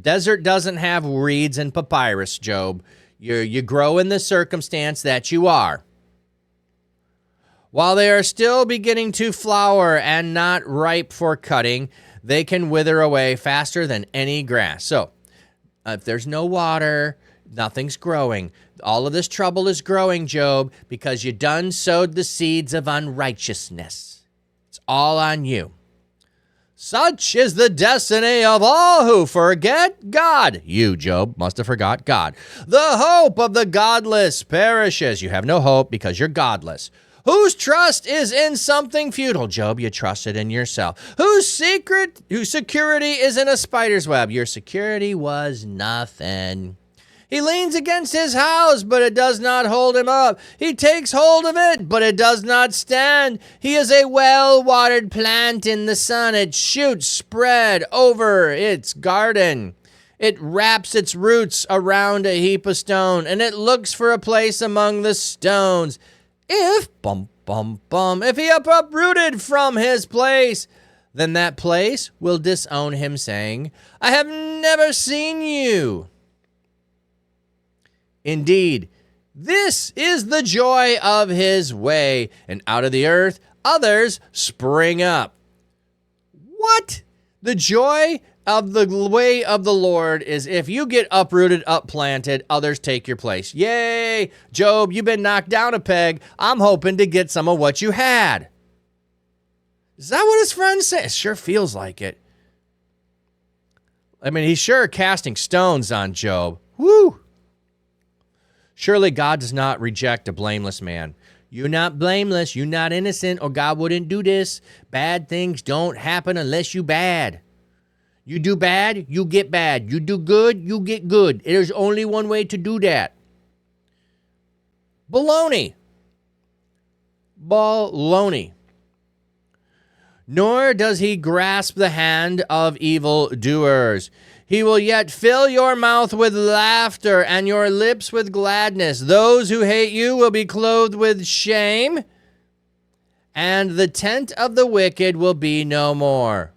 Desert doesn't have reeds and papyrus, Job. You grow in the circumstance that you are. While they are still beginning to flower and not ripe for cutting, they can wither away faster than any grass. So, if there's no water, nothing's growing. All of this trouble is growing, Job, because you done sowed the seeds of unrighteousness. It's all on you. Such is the destiny of all who forget God. You, Job, must have forgot God. The hope of the godless perishes. You have no hope because you're godless. Whose trust is in something futile? Job, you trusted in yourself. Whose security is in a spider's web? Your security was nothing. He leans against his house, but it does not hold him up. He takes hold of it, but it does not stand. He is a well-watered plant in the sun. It shoots spread over its garden. It wraps its roots around a heap of stone, and it looks for a place among the stones. If he uprooted from his place, then that place will disown him, saying, I have never seen you. Indeed, this is the joy of his way, and out of the earth others spring up. What? The joy of the way of the Lord is if you get uprooted, upplanted, others take your place. Yay! Job, you've been knocked down a peg. I'm hoping to get some of what you had. Is that what his friend said? It sure feels like it. I mean, he's sure casting stones on Job. Woo! Surely God does not reject a blameless man. You're not blameless. You're not innocent, or God wouldn't do this. Bad things don't happen unless you bad. You do bad, you get bad. You do good, you get good. There's only one way to do that. Baloney. Baloney. Nor does he grasp the hand of evildoers. He will yet fill your mouth with laughter and your lips with gladness. Those who hate you will be clothed with shame, and the tent of the wicked will be no more.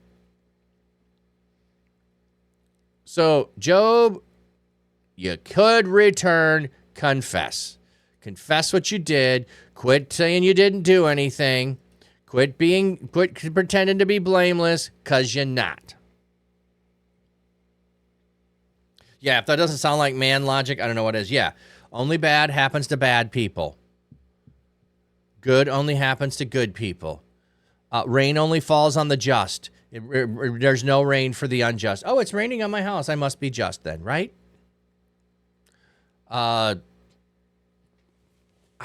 So, Job, you could return, confess. Confess what you did. Quit saying you didn't do anything. Quit pretending to be blameless, because you're not. Yeah, if that doesn't sound like man logic, I don't know what is. Yeah, only bad happens to bad people. Good only happens to good people. Rain only falls on the just. There's no rain for the unjust. Oh, it's raining on my house. I must be just then, right? I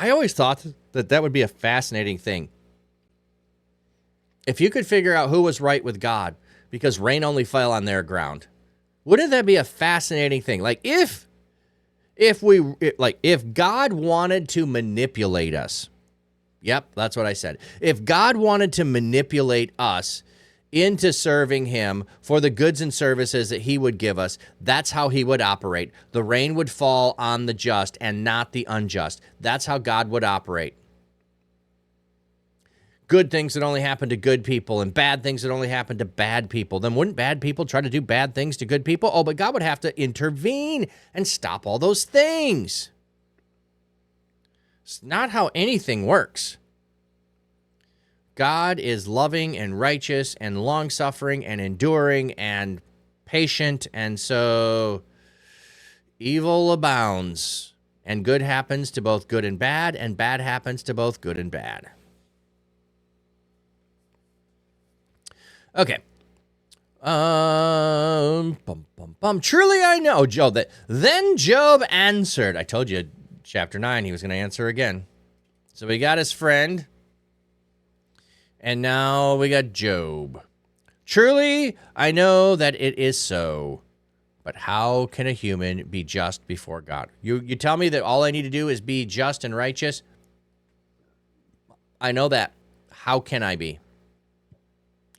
always thought that would be a fascinating thing. If you could figure out who was right with God because rain only fell on their ground, wouldn't that be a fascinating thing? Like if God wanted to manipulate us, yep, that's what I said. If God wanted to manipulate us into serving him for the goods and services that he would give us, that's how he would operate. The rain would fall on the just and not the unjust. That's how God would operate. Good things that only happen to good people and bad things that only happen to bad people. Then wouldn't bad people try to do bad things to good people? Oh, but God would have to intervene and stop all those things. It's not how anything works. God is loving and righteous and long-suffering and enduring and patient, and so evil abounds, and good happens to both good and bad happens to both good and bad. Okay. Truly I know, Job, that then Job answered. I told you, chapter 9, he was going to answer again. So we got his friend, and now we got Job. Truly I know that it is so, but how can a human be just before God? You tell me that all I need to do is be just and righteous? I know that. How can I be?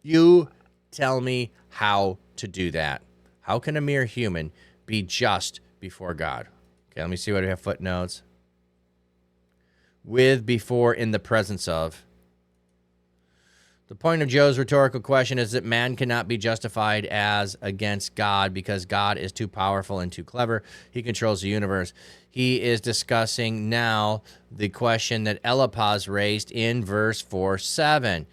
You tell me how to do that. How can a mere human be just before God? Okay, let me see what we have footnotes. With, before, in the presence of. The point of Job's rhetorical question is that man cannot be justified as against God because God is too powerful and too clever. He controls the universe. He is discussing now the question that Eliphaz raised in verse 4:7.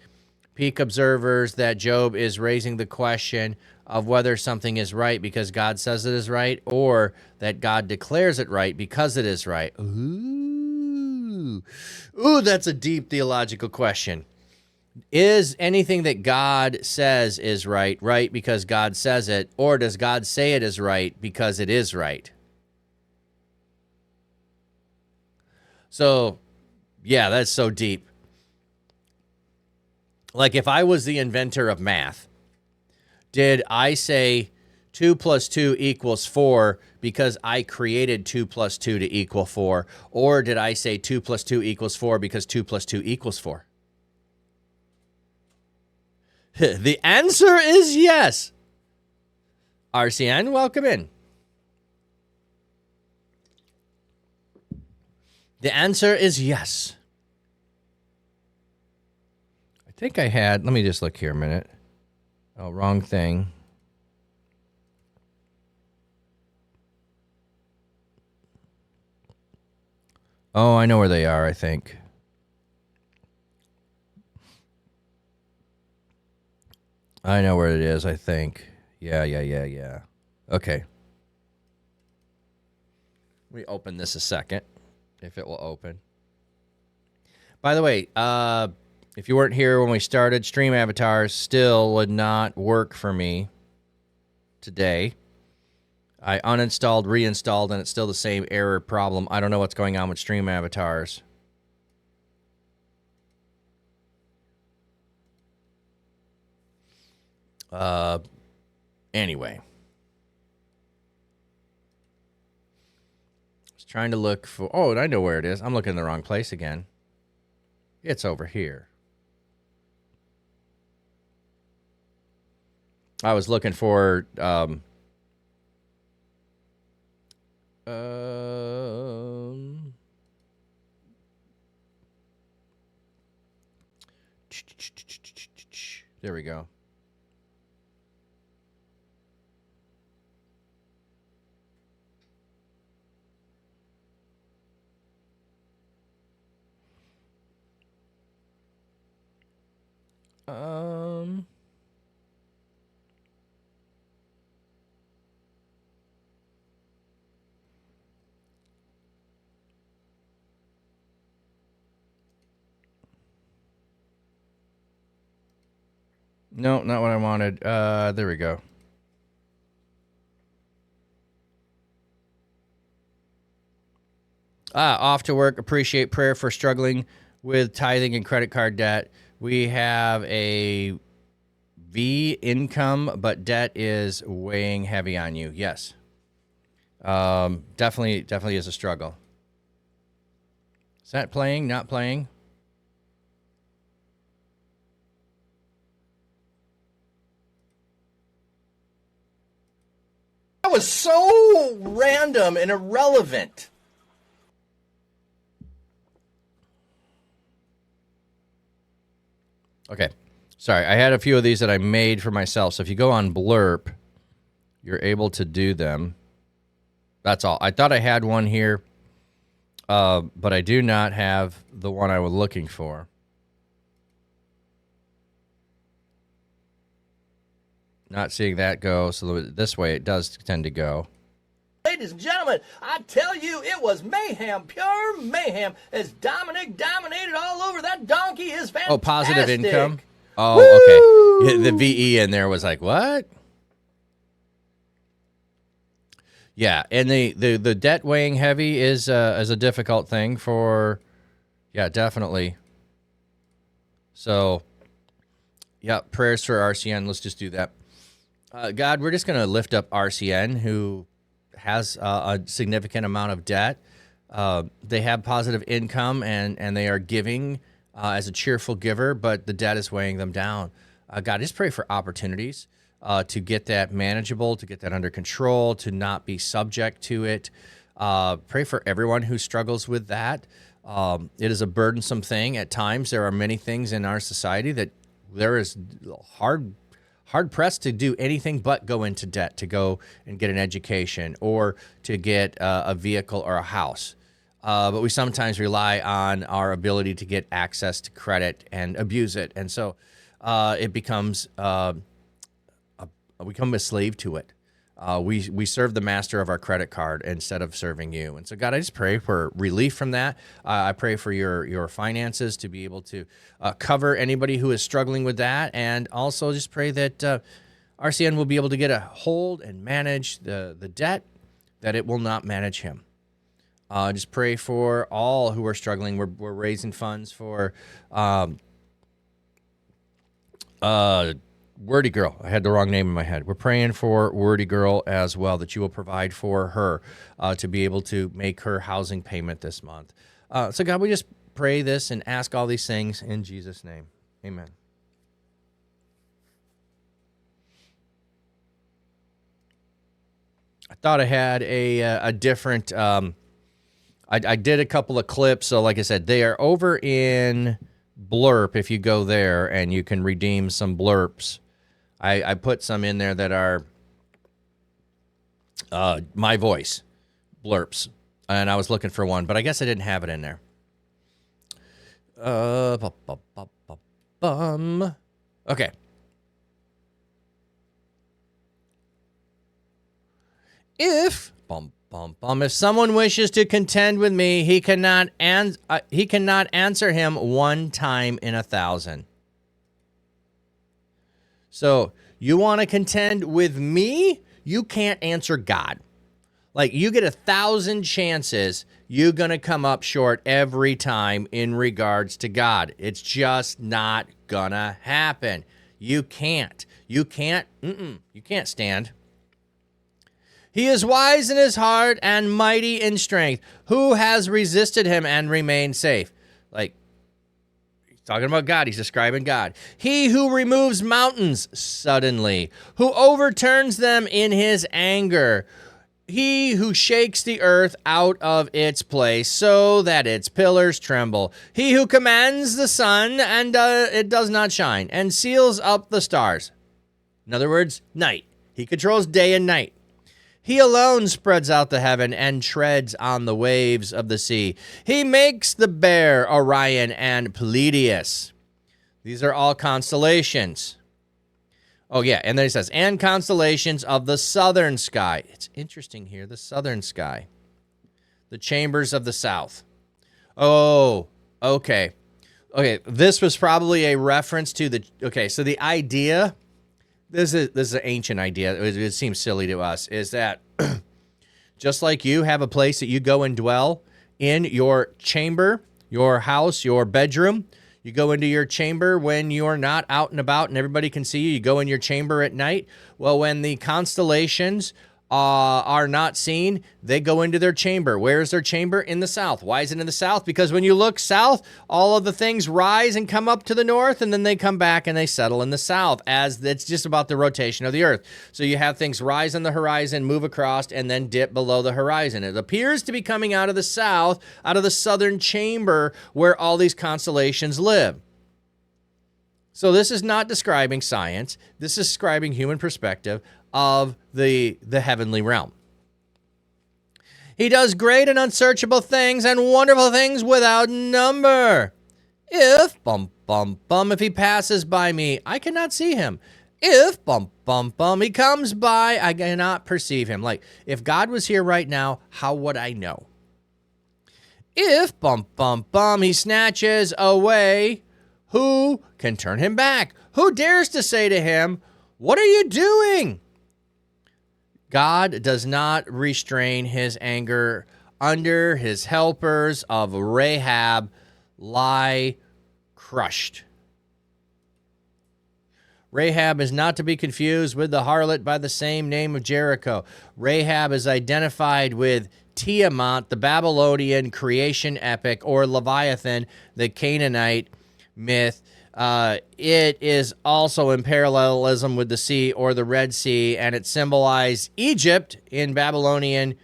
Peak observers that Job is raising the question of whether something is right because God says it is right, or that God declares it right because it is right. Ooh, that's a deep theological question. Is anything that God says is right because God says it, or does God say it is right because it is right? So, yeah, that's so deep. Like, if I was the inventor of math, did I say 2 plus 2 equals 4 because I created 2 plus 2 to equal 4? Or did I say 2 plus 2 equals 4 because 2 plus 2 equals 4? The answer is yes. RCN, welcome in. The answer is yes. I think I had, let me just look here a minute. Oh, wrong thing. Oh, I know where they are, I think. I know where it is, I think. Yeah. Okay. We open this a second, if it will open. By the way, if you weren't here when we started, Stream Avatars still would not work for me today. I uninstalled, reinstalled, and it's still the same error problem. I don't know what's going on with Stream Avatars. Anyway. I was trying to look for... Oh, I know where it is. I'm looking in the wrong place again. It's over here. I was looking for... There we go. No, not what I wanted. There we go. Off to work. Appreciate prayer for struggling with tithing and credit card debt. We have a V income, but debt is weighing heavy on you. Yes. Definitely is a struggle. Is that playing? Not playing? That was so random and irrelevant. Okay. Sorry, I had a few of these that I made for myself. So if you go on Blurp, you're able to do them. That's all. I thought I had one here, but I do not have the one I was looking for. Not seeing that go, so this way it does tend to go. Ladies and gentlemen, I tell you, it was mayhem, pure mayhem, as Dominic dominated all over. That donkey is fantastic. Oh, positive income? Oh, woo! Okay. The VE in there was like, what? Yeah, and the debt weighing heavy is a difficult thing for, yeah, definitely. So, yeah, prayers for RCN. Let's just do that. God, we're just going to lift up RCN, who has a significant amount of debt. They have positive income, and they are giving as a cheerful giver, but the debt is weighing them down. God, just pray for opportunities to get that manageable, to get that under control, to not be subject to it. Pray for everyone who struggles with that. It is a burdensome thing. At times, there are many things in our society that there is hard-pressed to do anything but go into debt, to go and get an education or to get a vehicle or a house. But we sometimes rely on our ability to get access to credit and abuse it. And so it becomes, we become a slave to it. We serve the master of our credit card instead of serving you. And so, God, I just pray for relief from that. I pray for your finances to be able to cover anybody who is struggling with that, and also just pray that RCN will be able to get a hold and manage the debt, that it will not manage him. Just pray for all who are struggling. We're raising funds for Wordy Girl. I had the wrong name in my head. We're praying for Wordy Girl as well, that you will provide for her to be able to make her housing payment this month. So, God, we just pray this and ask all these things in Jesus' name. Amen. I thought I had a different... I did a couple of clips, so like I said, they are over in Blurp if you go there, and you can redeem some blurps. I put some in there that are my voice blurps, and I was looking for one, but I guess I didn't have it in there. Okay. If someone wishes to contend with me, he cannot answer him one time in 1,000. So you want to contend with me? You can't answer God. Like, you get 1,000 chances, you're going to come up short every time in regards to God. It's just not going to happen. You can't stand. He is wise in his heart and mighty in strength. Who has resisted him and remained safe? Like, he's talking about God. He's describing God. He who removes mountains suddenly, who overturns them in his anger. He who shakes the earth out of its place so that its pillars tremble. He who commands the sun and it does not shine, and seals up the stars. In other words, night. He controls day and night. He alone spreads out the heaven and treads on the waves of the sea. He makes the bear Orion and Pleiades. These are all constellations. Oh, yeah, and then he says, and constellations of the southern sky. It's interesting here, the southern sky. The chambers of the south. Oh, okay. Okay, this was probably a reference to the... Okay, so the idea... This is an ancient idea. It seems silly to us, is that just like you have a place that you go and dwell in, your chamber, your house, your bedroom, you go into your chamber when you're not out and about and everybody can see you. You go in your chamber at night. Well, when the constellations are not seen, they go into their chamber. Where is their chamber? In the south. Why is it in the south? Because when you look south, all of the things rise and come up to the north, and then they come back and they settle in the south, as it's just about the rotation of the earth. So you have things rise on the horizon, move across, and then dip below the horizon. It appears to be coming out of the south, out of the southern chamber where all these constellations live. So this is not describing science. This is describing human perspective of the heavenly realm. He does great and unsearchable things and wonderful things without number. If, if he passes by me, I cannot see him. If, he comes by, I cannot perceive him. Like, if God was here right now, how would I know? If, he snatches away, who can turn him back? Who dares to say to him, what are you doing? God does not restrain his anger. Under his helpers of Rahab lie crushed. Rahab is not to be confused with the harlot by the same name of Jericho. Rahab is identified with Tiamat, the Babylonian creation epic, or Leviathan, the Canaanite myth. It is also in parallelism with the sea or the Red Sea, and it symbolized Egypt in Babylonian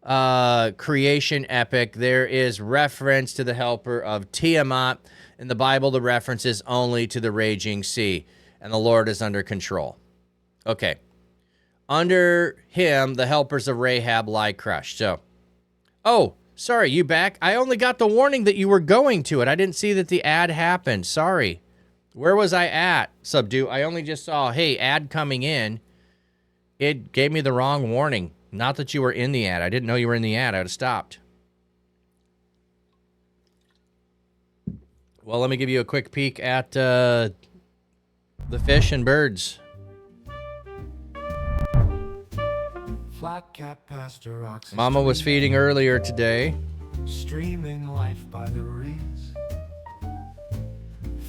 creation epic. There is reference to the helper of Tiamat. In the Bible, the reference is only to the raging sea, and the Lord is under control. Okay. Under him, the helpers of Rahab lie crushed. So, sorry, you back? I only got the warning that you were going to it. I didn't see that the ad happened. Sorry. Where was I at, Subdue? I only just saw, hey, ad coming in it gave me the wrong warning. Not that you were in the ad. I didn't know you were in the ad. I would have stopped. Well, let me give you a quick peek at the fish and birds. Flat cap past the rocks. Mama was feeding earlier today. Streaming life by the reeds.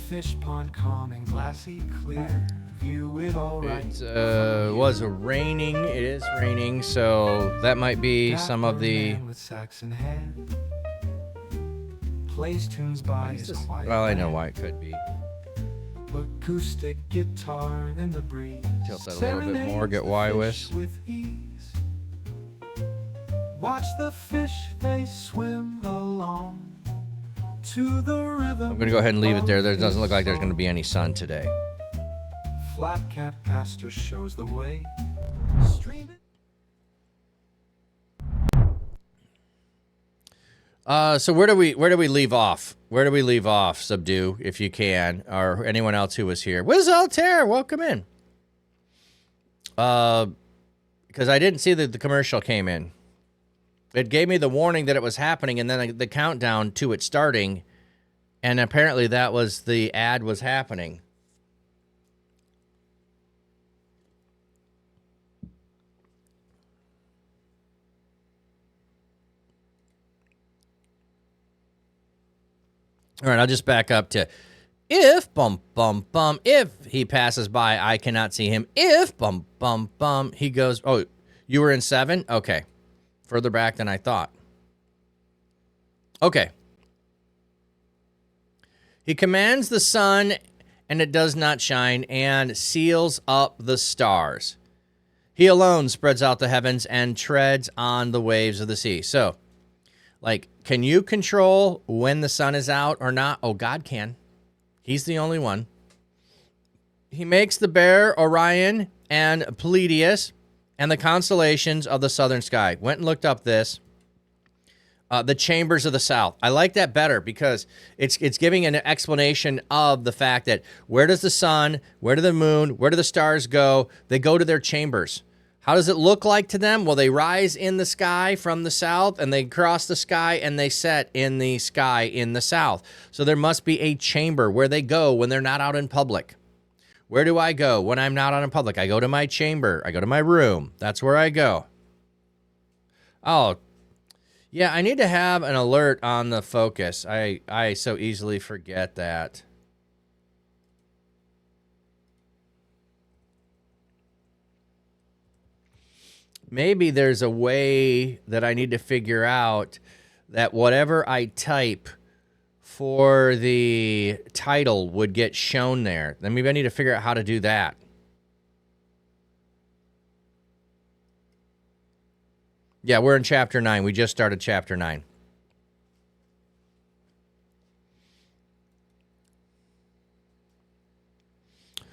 Fish pond calm and glassy clear. View it all right. It was raining. It is raining, so that might be some of the... Man with sax in hand. Plays tunes by his quiet Well, I know band. why it could be. Acoustic guitar in the breeze. Tilt that a little bit more, get Y-Wis. With ease. Watch the fish, they swim along to the rhythm. I'm going to go ahead and leave it there. There doesn't look like there's going to be any sun today. Flat cap pastor shows the way. Stream it. So where do we leave off? Where do we leave off, Subdue, if you can, or anyone else who was here? Wiz Altair, welcome in. Because I didn't see that the commercial came in. It gave me the warning that it was happening, and then the countdown to it starting, and apparently that was the ad was happening. All right, I'll just back up to if if he passes by, I cannot see him. If he goes, oh, you were in 7? Okay. Further back than I thought. Okay. He commands the sun, and it does not shine, and seals up the stars. He alone spreads out the heavens and treads on the waves of the sea. So, like, can you control when the sun is out or not? Oh, God can. He's the only one. He makes the bear Orion and Pleiades and the constellations of the southern sky. Went and looked up this. The chambers of the south. I like that better because it's giving an explanation of the fact that where does the sun, where do the moon, where do the stars go? They go to their chambers. How does it look like to them? Well, they rise in the sky from the south, and they cross the sky, and they set in the sky in the south. So there must be a chamber where they go when they're not out in public. Where do I go when I'm not out in public? I go to my chamber. I go to my room. That's where I go. Oh, yeah, I need to have an alert on the focus. I so easily forget that. Maybe there's a way that I need to figure out that whatever I type for the title would get shown there. Then maybe I need to figure out how to do that. Yeah, we're in chapter 9. We just started chapter 9.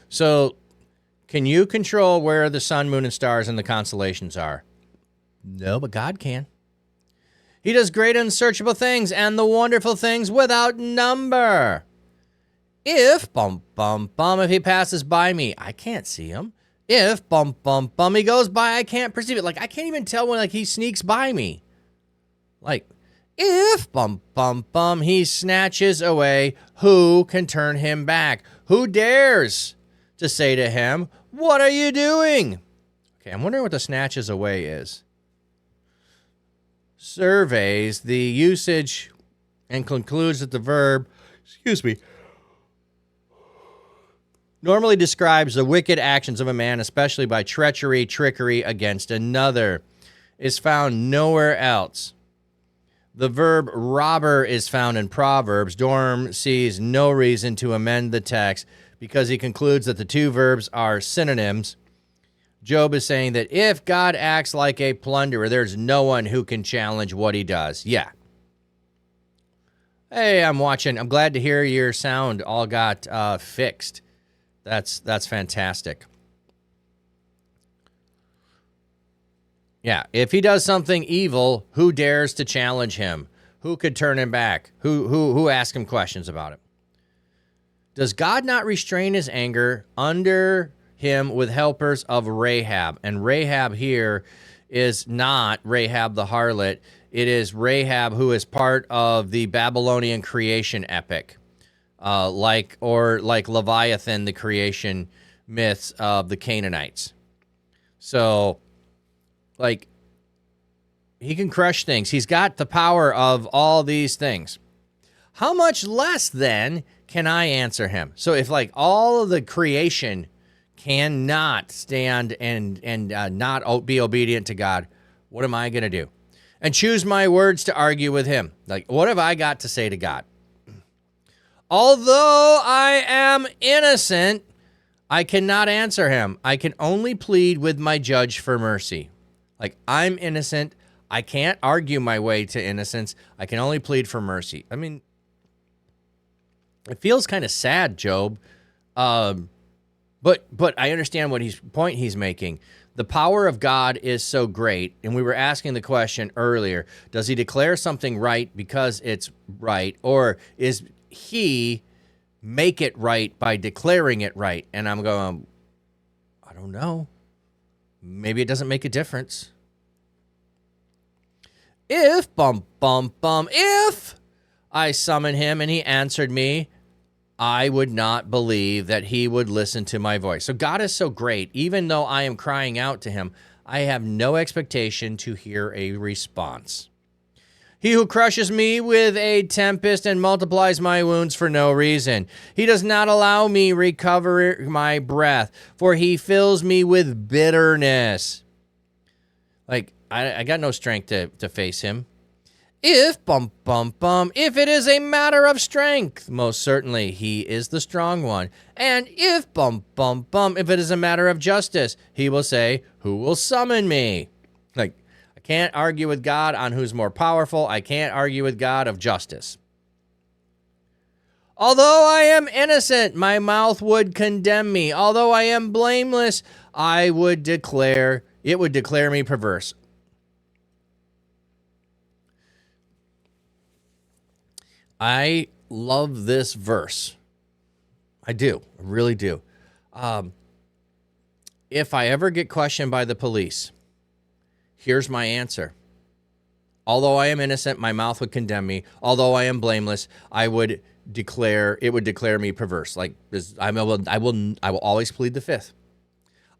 So, can you control where the sun, moon, and stars and the constellations are? No, but God can. He does great unsearchable things and the wonderful things without number. If, if he passes by me, I can't see him. If, he goes by, I can't perceive it. Like, I can't even tell when, like, he sneaks by me. Like, if, he snatches away, who can turn him back? Who dares to say to him, what are you doing? Okay, I'm wondering what the snatches away is. Surveys the usage and concludes that the verb, normally describes the wicked actions of a man, especially by treachery, trickery against another, is found nowhere else. The verb robber is found in Proverbs. Dorm sees no reason to amend the text because he concludes that the two verbs are synonyms. Job is saying that if God acts like a plunderer, there's no one who can challenge what he does. Yeah. Hey, I'm watching. I'm glad to hear your sound all got fixed. That's fantastic. Yeah, if he does something evil, who dares to challenge him? Who could turn him back? Who ask him questions about it? Does God not restrain his anger under him with helpers of Rahab. And Rahab here is not Rahab the harlot. It is Rahab, who is part of the Babylonian creation epic, like Leviathan, the creation myths of the Canaanites. So, like, he can crush things. He's got the power of all these things. How much less, then, can I answer him? So if, like, all of the creation cannot stand and not be obedient to God, what am I going to do? And choose my words to argue with him. Like, what have I got to say to God? Although I am innocent, I cannot answer him. I can only plead with my judge for mercy. Like, I'm innocent. I can't argue my way to innocence. I can only plead for mercy. I mean, it feels kind of sad, Job. But I understand what point he's making. The power of God is so great, and we were asking the question earlier, does he declare something right because it's right, or is he make it right by declaring it right? And I'm going, I don't know. Maybe it doesn't make a difference. If I summon him and he answered me, I would not believe that he would listen to my voice. So God is so great. Even though I am crying out to him, I have no expectation to hear a response. He who crushes me with a tempest and multiplies my wounds for no reason. He does not allow me recover my breath, for he fills me with bitterness. Like, I got no strength to face him. If it is a matter of strength, most certainly he is the strong one. And if if it is a matter of justice, he will say, who will summon me? Like, I can't argue with God on who's more powerful. I can't argue with God of justice. Although I am innocent, my mouth would condemn me. Although I am blameless, it would declare me perverse. I love this verse. I do. I really do. If I ever get questioned by the police, here's my answer. Although I am innocent, my mouth would condemn me. Although I am blameless, it would declare me perverse. Like this, I will always plead the fifth.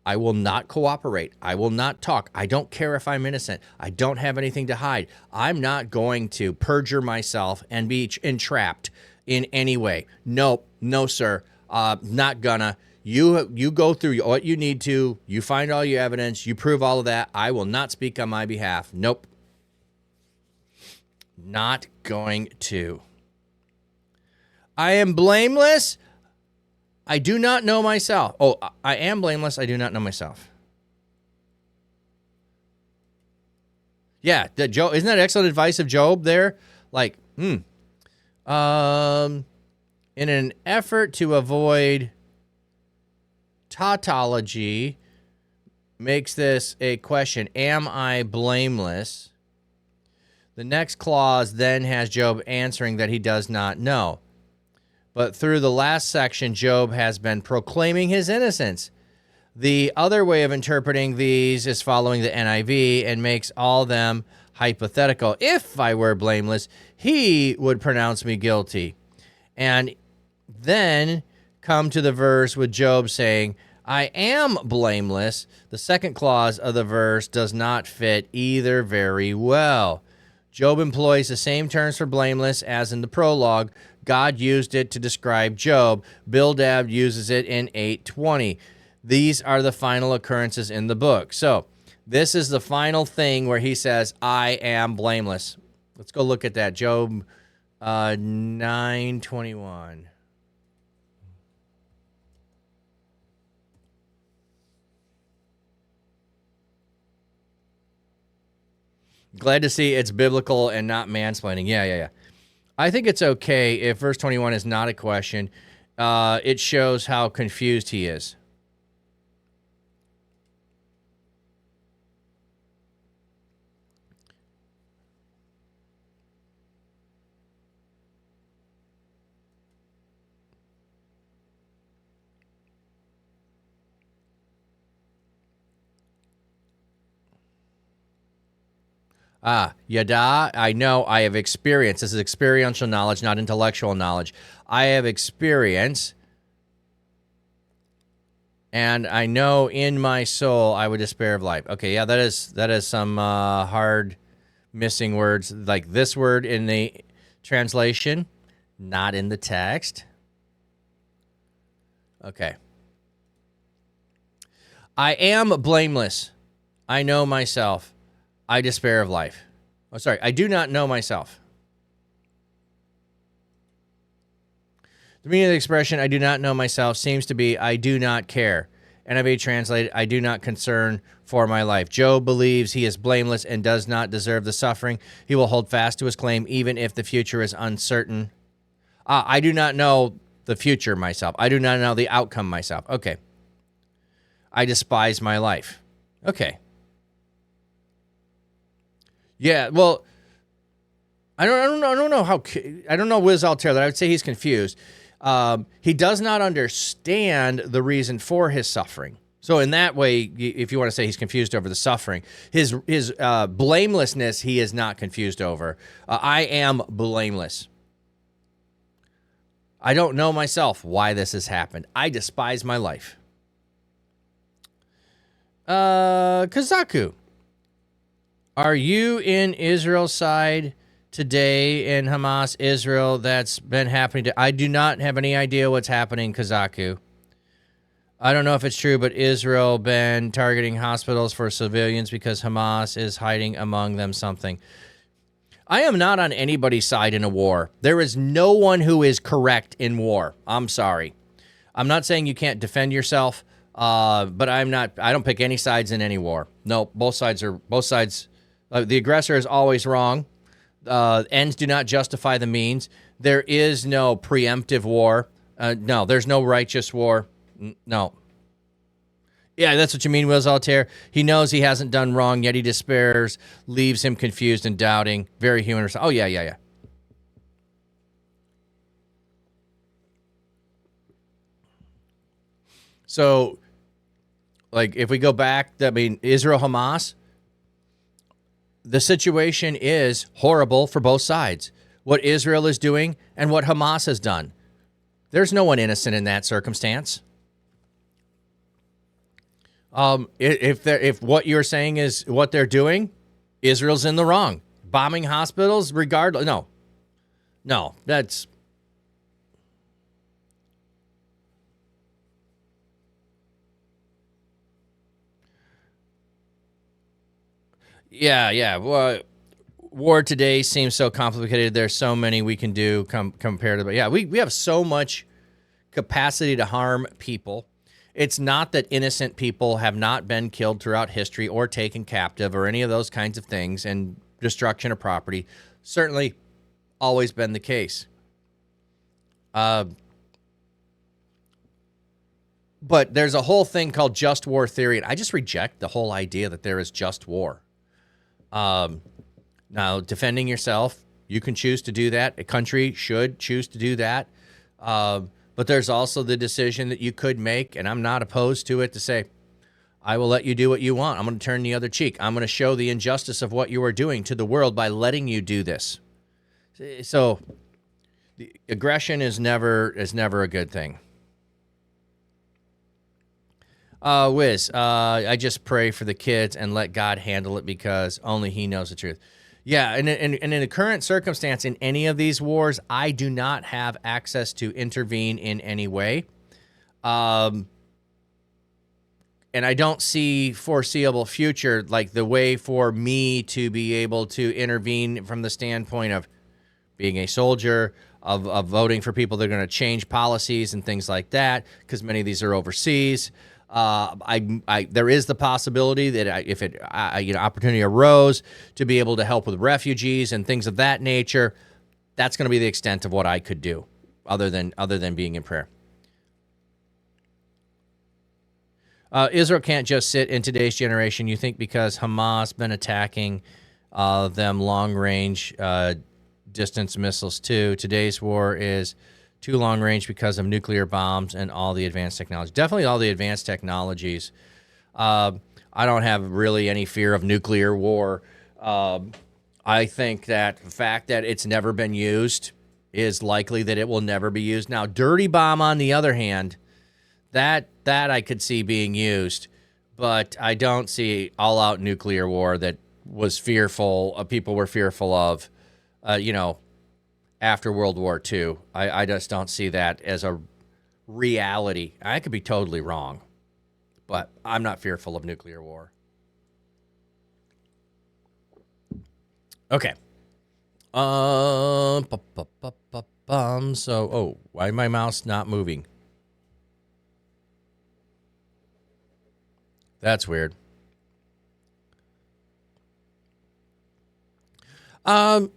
I will not cooperate. I will not talk. I don't care if I'm innocent. I don't have anything to hide. I'm not going to perjure myself and be entrapped in any way. Nope. No, sir. Not gonna. You go through what you need to. You find all your evidence. You prove all of that. I will not speak on my behalf. Nope. Not going to. I am blameless. I do not know myself. Oh, I am blameless. I do not know myself. Yeah, Job, isn't that excellent advice of Job there? Like, in an effort to avoid tautology, makes this a question, am I blameless? The next clause then has Job answering that he does not know. But through the last section, Job has been proclaiming his innocence. The other way of interpreting these is following the NIV and makes all them hypothetical. If I were blameless, he would pronounce me guilty. And then come to the verse with Job saying, I am blameless. The second clause of the verse does not fit either very well. Job employs the same terms for blameless as in the prologue. God used it to describe Job. Bildad uses it in 8:20. These are the final occurrences in the book. So this is the final thing where he says, I am blameless. Let's go look at that. Job 9:21. Glad to see it's biblical and not mansplaining. Yeah. I think it's okay if verse 21 is not a question. It shows how confused he is. Yada, I know, I have experience. This is experiential knowledge, not intellectual knowledge. I have experience, and I know in my soul I would despair of life. Okay, yeah, that is some hard missing words, like this word in the translation, not in the text. Okay. I am blameless. I know myself. I despair of life. Oh, sorry. I do not know myself. The meaning of the expression, I do not know myself, seems to be, I do not care. NIV translated, I do not concern for my life. Job believes he is blameless and does not deserve the suffering. He will hold fast to his claim, even if the future is uncertain. I do not know the future myself. I do not know the outcome myself. Okay. I despise my life. Okay. Yeah, well, I don't know Wiz Altair that I would say he's confused. He does not understand the reason for his suffering. So in that way, if you want to say he's confused over the suffering, his blamelessness he is not confused over. I am blameless. I don't know myself why this has happened. I despise my life. Kazaku. Are you in Israel's side today in Hamas, Israel, that's been happening to? I do not have any idea what's happening, Kazaku. I don't know if it's true, but Israel been targeting hospitals for civilians because Hamas is hiding among them something. I am not on anybody's side in a war. There is no one who is correct in war. I'm sorry. I'm not saying you can't defend yourself, but I don't pick any sides in any war. No, both sides. The aggressor is always wrong. Ends do not justify the means. There is no preemptive war. No, there's no righteous war. No. Yeah, that's what you mean, Wiz Altair. He knows he hasn't done wrong, yet he despairs, leaves him confused and doubting. Very human. Oh, yeah. So, like, if we go back, I mean, Israel-Hamas, the situation is horrible for both sides. What Israel is doing and what Hamas has done. There's no one innocent in that circumstance. If what you're saying is what they're doing, Israel's in the wrong. Bombing hospitals, regardless. No, that's. Yeah. Well, war today seems so complicated. There's so many we can do compared to, but yeah, we have so much capacity to harm people. It's not that innocent people have not been killed throughout history or taken captive or any of those kinds of things, and destruction of property. Certainly always been the case. But there's a whole thing called just war theory, and I just reject the whole idea that there is just war. Now, defending yourself, you can choose to do that. A country should choose to do that. But there's also the decision that you could make, and I'm not opposed to it, to say, I will let you do what you want. I'm going to turn the other cheek. I'm going to show the injustice of what you are doing to the world by letting you do this. So the aggression is never a good thing. Wiz, I just pray for the kids and let God handle it because only he knows the truth. Yeah, and in the current circumstance, in any of these wars, I do not have access to intervene in any way. And I don't see foreseeable future, like the way for me to be able to intervene from the standpoint of being a soldier, of voting for people that are going to change policies and things like that, because many of these are overseas. There is the possibility that if opportunity arose to be able to help with refugees and things of that nature, that's going to be the extent of what I could do, other than being in prayer. Israel can't just sit in today's generation. You think because Hamas been attacking them long-range distance missiles too. Today's war is too long range because of nuclear bombs and all the advanced technology. Definitely all the advanced technologies. I don't have really any fear of nuclear war. I think that the fact that it's never been used is likely that it will never be used. Now, dirty bomb, on the other hand, that I could see being used, but I don't see all-out nuclear war that was fearful. People were fearful of, after World War II. I just don't see that as a reality. I could be totally wrong, but I'm not fearful of nuclear war. Okay. So, why my mouse not moving? That's weird. Well,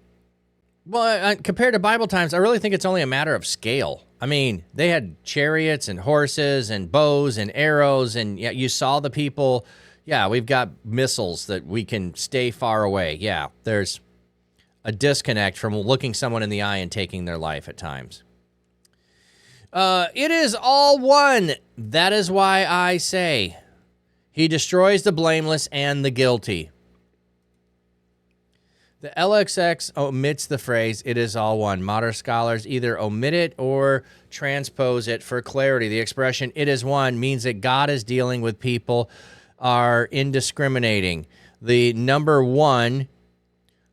compared to Bible times, I really think it's only a matter of scale. I mean, they had chariots and horses and bows and arrows, and yeah, you saw the people. Yeah, we've got missiles that we can stay far away. Yeah, there's a disconnect from looking someone in the eye and taking their life at times. It is all one. That is why I say he destroys the blameless and the guilty. The LXX omits the phrase, it is all one. Modern scholars either omit it or transpose it for clarity. The expression, it is one, means that God is dealing with people are indiscriminating. The number one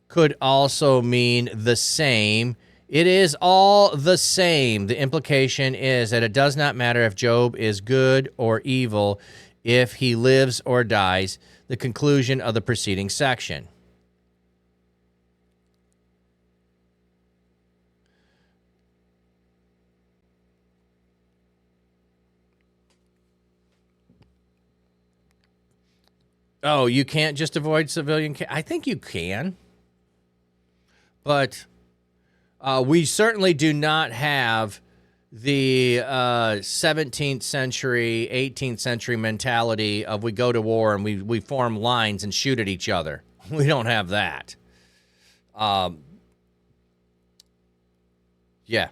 could also mean the same. It is all the same. The implication is that it does not matter if Job is good or evil, if he lives or dies. The conclusion of the preceding section. Oh, you can't just avoid civilian. I think you can. But we certainly do not have the 17th century, 18th century mentality of we go to war and we form lines and shoot at each other. We don't have that. Yeah.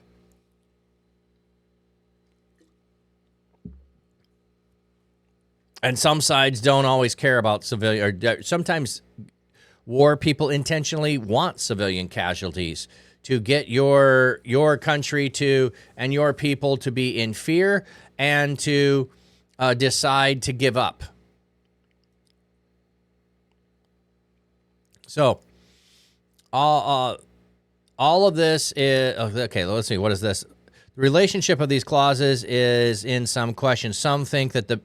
And some sides don't always care about civilian, or sometimes war people intentionally want civilian casualties to get your country to and your people to be in fear and to decide to give up. So all of this is okay. Let's see. What is this? The relationship of these clauses is in some question. Some think that the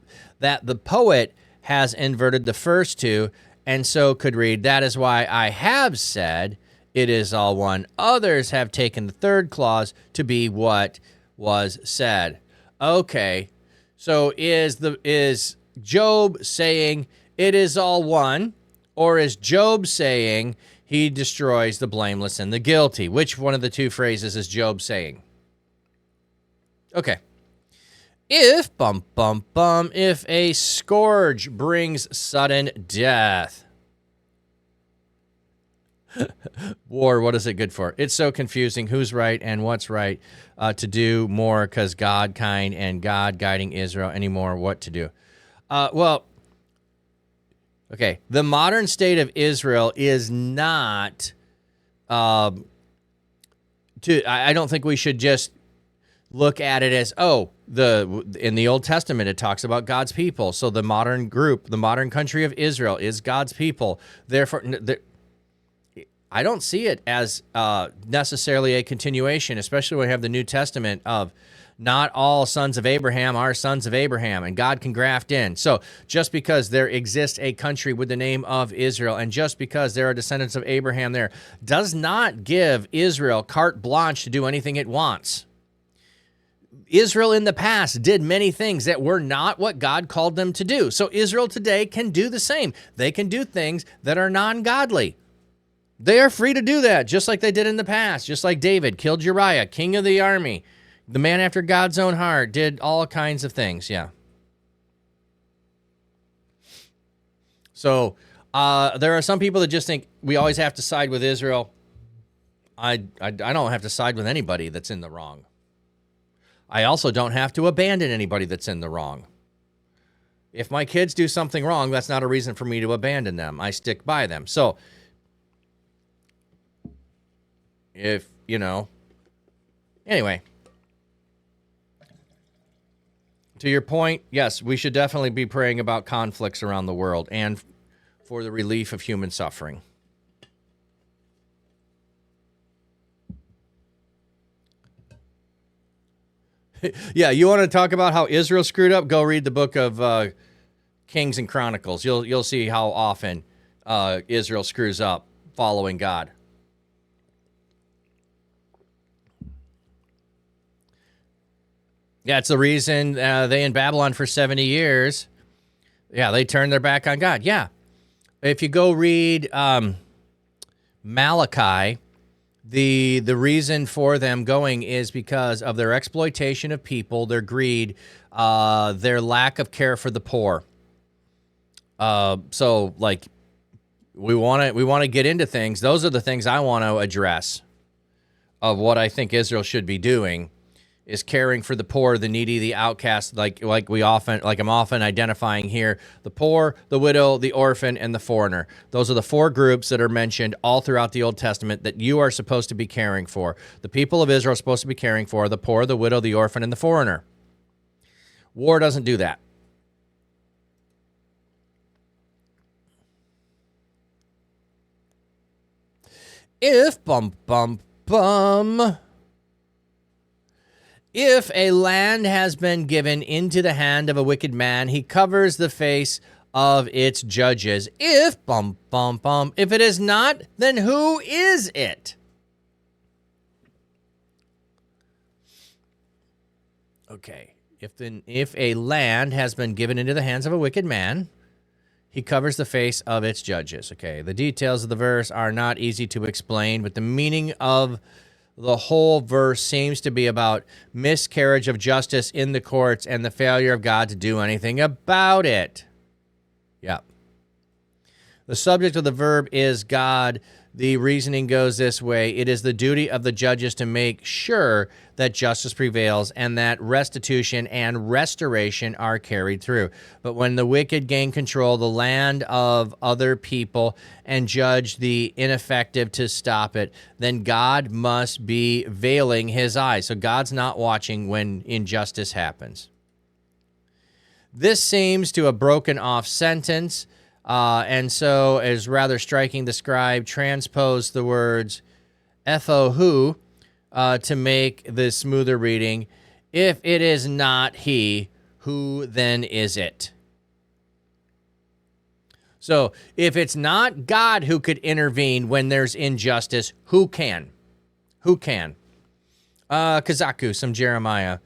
poet has inverted the first two, and so could read, that is why I have said it is all one. Others have taken the third clause to be what was said. Okay, so is Job saying it is all one, or is Job saying he destroys the blameless and the guilty? Which one of the two phrases is Job saying? Okay. If, if a scourge brings sudden death. War, what is it good for? It's so confusing who's right and what's right to do more because God kind and God guiding Israel anymore what to do. Okay, the modern state of Israel is not, I don't think we should just look at it as, in the Old Testament, it talks about God's people. So the modern group, the modern country of Israel is God's people. Therefore, I don't see it as necessarily a continuation, especially when we have the New Testament of not all sons of Abraham are sons of Abraham, and God can graft in. So just because there exists a country with the name of Israel, and just because there are descendants of Abraham there, does not give Israel carte blanche to do anything it wants. Israel in the past did many things that were not what God called them to do. So Israel today can do the same. They can do things that are non-godly. They are free to do that, just like they did in the past, just like David killed Uriah, king of the army. The man after God's own heart did all kinds of things, yeah. So there are some people that just think we always have to side with Israel. I don't have to side with anybody that's in the wrong. I also don't have to abandon anybody that's in the wrong. If my kids do something wrong, that's not a reason for me to abandon them. I stick by them. So if, you know. Anyway. To your point, yes, we should definitely be praying about conflicts around the world and for the relief of human suffering. Yeah, you want to talk about how Israel screwed up? Go read the book of Kings and Chronicles. You'll see how often Israel screws up following God. Yeah, it's the reason they in Babylon for 70 years. Yeah, they turned their back on God. Yeah. If you go read Malachi, the reason for them going is because of their exploitation of people, their greed, their lack of care for the poor. So like we want to get into things. Those are the things I want to address of what I think Israel should be doing. Is caring for the poor, the needy, the outcast, like I'm often identifying here, the poor, the widow, the orphan, and the foreigner. Those are the four groups that are mentioned all throughout the Old Testament that you are supposed to be caring for. The people of Israel are supposed to be caring for the poor, the widow, the orphan, and the foreigner. War doesn't do that. If If a land has been given into the hand of a wicked man, he covers the face of its judges. If it is not, then who is it? Okay. If a land has been given into the hands of a wicked man, he covers the face of its judges. Okay. The details of the verse are not easy to explain, but the meaning of the whole verse seems to be about miscarriage of justice in the courts and the failure of God to do anything about it. Yep. The subject of the verb is God. The reasoning goes this way. It is the duty of the judges to make sure that justice prevails and that restitution and restoration are carried through. But when the wicked gain control the land of other people and judge the ineffective to stop it, then God must be veiling his eyes. So God's not watching when injustice happens. This seems to a broken off sentence. And so, as rather striking, the scribe transposed the words ethohu to make the smoother reading. If it is not he, who then is it? So, if it's not God who could intervene when there's injustice, who can? Who can? Kazaku, some Jeremiah.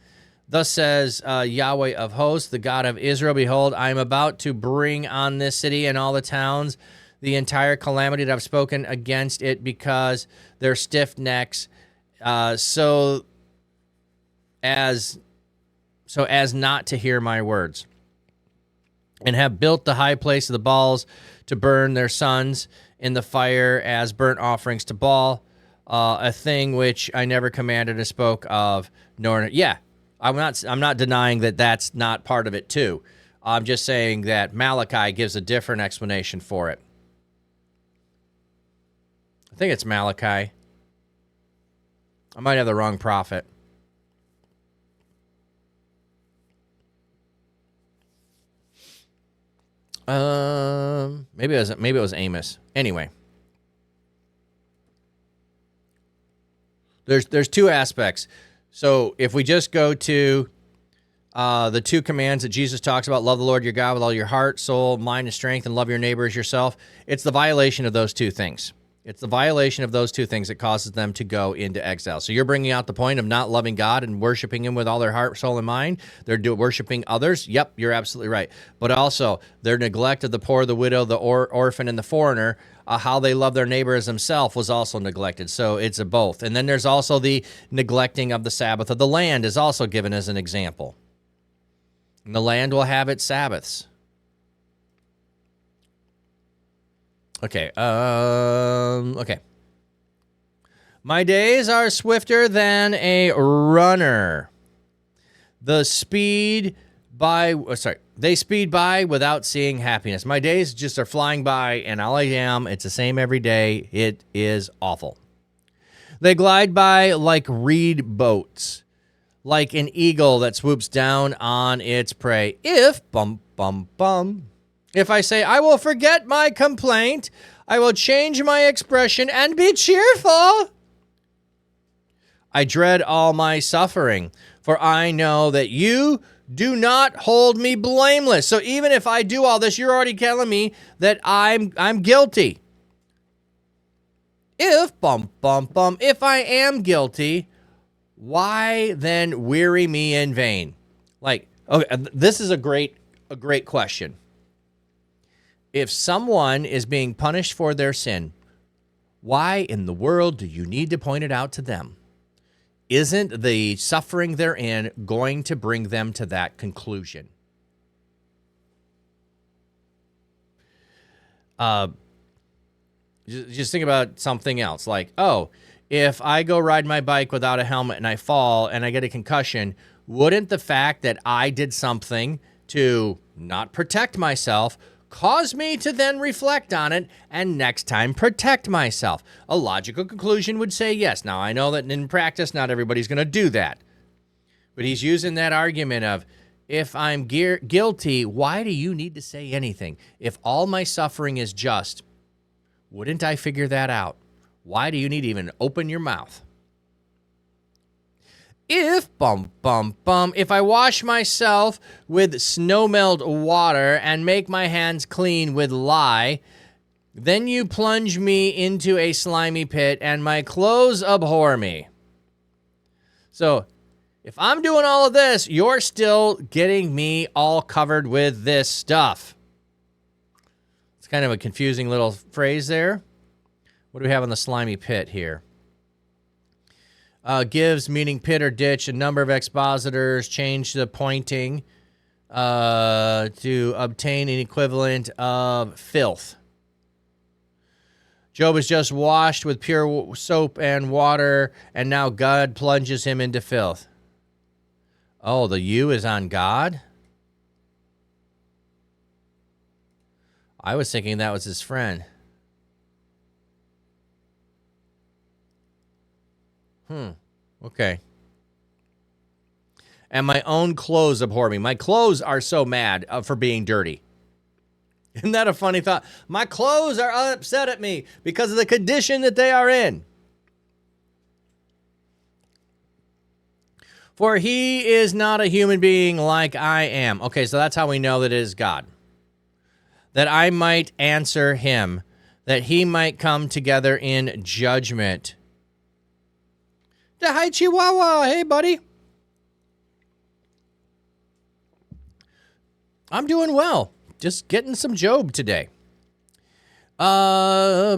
Thus says Yahweh of hosts, the God of Israel, behold, I am about to bring on this city and all the towns the entire calamity that I've spoken against it because their stiff necks, so as not to hear my words, and have built the high place of the Baals to burn their sons in the fire as burnt offerings to Baal, a thing which I never commanded or spoke of, nor I'm not denying that that's not part of it too. I'm just saying that Malachi gives a different explanation for it. I think it's Malachi. I might have the wrong prophet. Maybe it was Amos. Anyway. There's two aspects. So if we just go to the two commands that Jesus talks about, love the Lord your God with all your heart, soul, mind, and strength, and love your neighbor as yourself, it's the violation of those two things. It's the violation of those two things that causes them to go into exile. So you're bringing out the point of not loving God and worshiping him with all their heart, soul, and mind. They're worshiping others. Yep, you're absolutely right. But also their neglect of the poor, the widow, the orphan, and the foreigner, how they love their neighbor as himself was also neglected. So it's a both. And then there's also the neglecting of the Sabbath of the land is also given as an example. And the land will have its Sabbaths. Okay. Okay. My days are swifter than a runner. They speed by without seeing happiness. My days just are flying by, and all I am, it's the same every day. It is awful. They glide by like reed boats, like an eagle that swoops down on its prey. If, if I say, I will forget my complaint, I will change my expression and be cheerful. I dread all my suffering, for I know that you do not hold me blameless. So even if I do all this, you're already telling me that I'm guilty. If, if I am guilty, why then weary me in vain? Like, okay, this is a great question. If someone is being punished for their sin, why in the world do you need to point it out to them? Isn't the suffering they're in going to bring them to that conclusion? Just think about something else. Like, oh, if I go ride my bike without a helmet and I fall and I get a concussion, wouldn't the fact that I did something to not protect myself cause me to then reflect on it and next time protect myself? A logical conclusion would say yes. Now, I know that in practice, not everybody's going to do that. But he's using that argument of, if I'm guilty, why do you need to say anything? If all my suffering is just, wouldn't I figure that out? Why do you need to even open your mouth? If, if I wash myself with snow-melt water and make my hands clean with lye, then you plunge me into a slimy pit and my clothes abhor me. So, if I'm doing all of this, you're still getting me all covered with this stuff. It's kind of a confusing little phrase there. What do we have on the slimy pit here? Gives, meaning pit or ditch, a number of expositors change the pointing to obtain an equivalent of filth. Job is just washed with pure soap and water, and now God plunges him into filth. Oh, the U is on God? I was thinking that was his friend. Okay. And my own clothes abhor me. My clothes are so mad for being dirty. Isn't that a funny thought? My clothes are upset at me because of the condition that they are in. For he is not a human being like I am. Okay, so that's how we know that it is God. That I might answer him, that he might come together in judgment. Hi, Chihuahua. Hey, buddy. I'm doing well. Just getting some Job today. Sorry.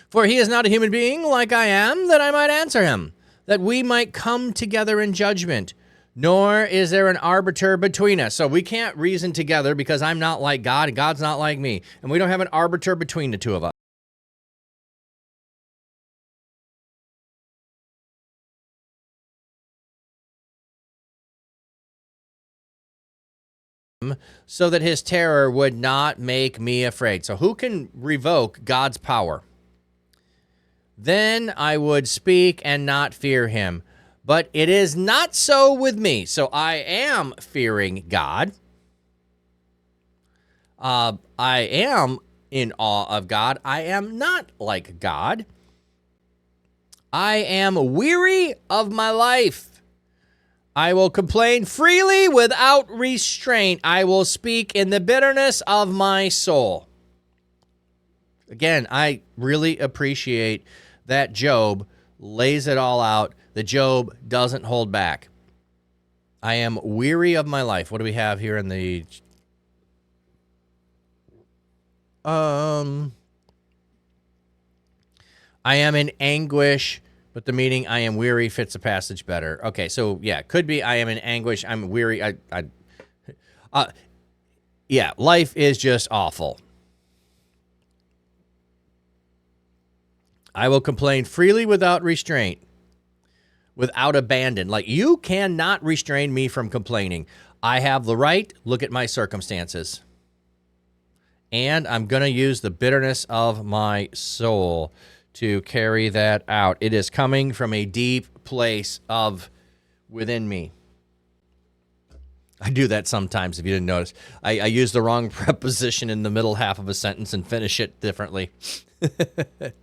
For he is not a human being like I am, that I might answer him, that we might come together in judgment. Nor is there an arbiter between us. So we can't reason together because I'm not like God and God's not like me. And we don't have an arbiter between the two of us. So that his terror would not make me afraid. So who can revoke God's power? Then I would speak and not fear him. But it is not so with me. So I am fearing God. I am in awe of God. I am not like God. I am weary of my life. I will complain freely without restraint. I will speak in the bitterness of my soul. Again, I really appreciate that Job lays it all out. That Job doesn't hold back. I am weary of my life. What do we have here in the... I am in anguish, but the meaning I am weary fits the passage better. Okay, so yeah, could be I am in anguish. I'm weary. Yeah, life is just awful. I will complain freely without restraint. Without abandon. Like, you cannot restrain me from complaining. I have the right. Look at my circumstances. and I'm going to use the bitterness of my soul to carry that out. It is coming from a deep place of within me. I do that sometimes, if you didn't notice. I use the wrong preposition in the middle half of a sentence and finish it differently. The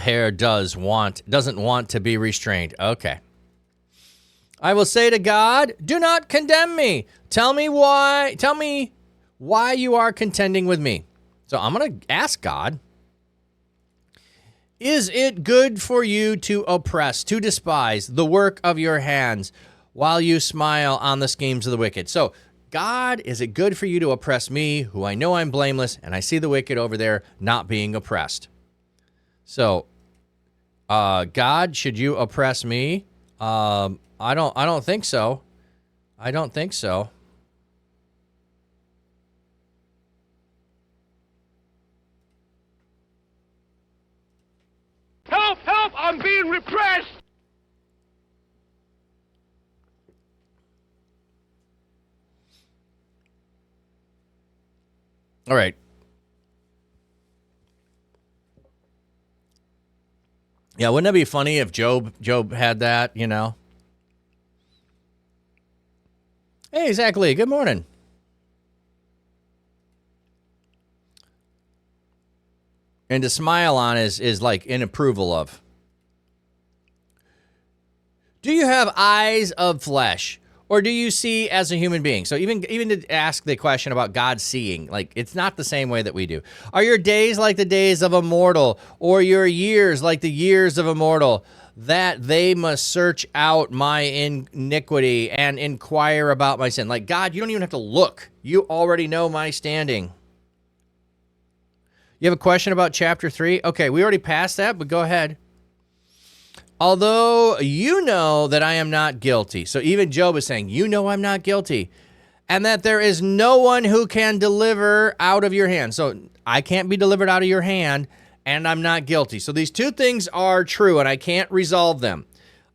hair doesn't want to be restrained. Okay. I will say to God, do not condemn me. Tell me why you are contending with me. So I'm going to ask God, is it good for you to oppress, to despise the work of your hands while you smile on the schemes of the wicked? So, God, is it good for you to oppress me, who I know I'm blameless, and I see the wicked over there not being oppressed? So, God, should you oppress me? I don't think so. I don't think so. Help! Help! I'm being repressed! All right. Yeah, wouldn't that be funny if Job had that, you know? Hey, Zach Lee, good morning. And to smile on is like in approval of. Do you have eyes of flesh, or do you see as a human being? So even to ask the question about God seeing, like, it's not the same way that we do. Are your days like the days of a mortal, or your years like the years of a mortal, that they must search out my iniquity and inquire about my sin? Like, God, you don't even have to look. You already know my standing. You have a question about chapter 3? Okay, we already passed that, but go ahead. Although you know that I am not guilty. So even Job is saying, you know I'm not guilty. And that there is no one who can deliver out of your hand. So I can't be delivered out of your hand, and I'm not guilty. So these two things are true, and I can't resolve them.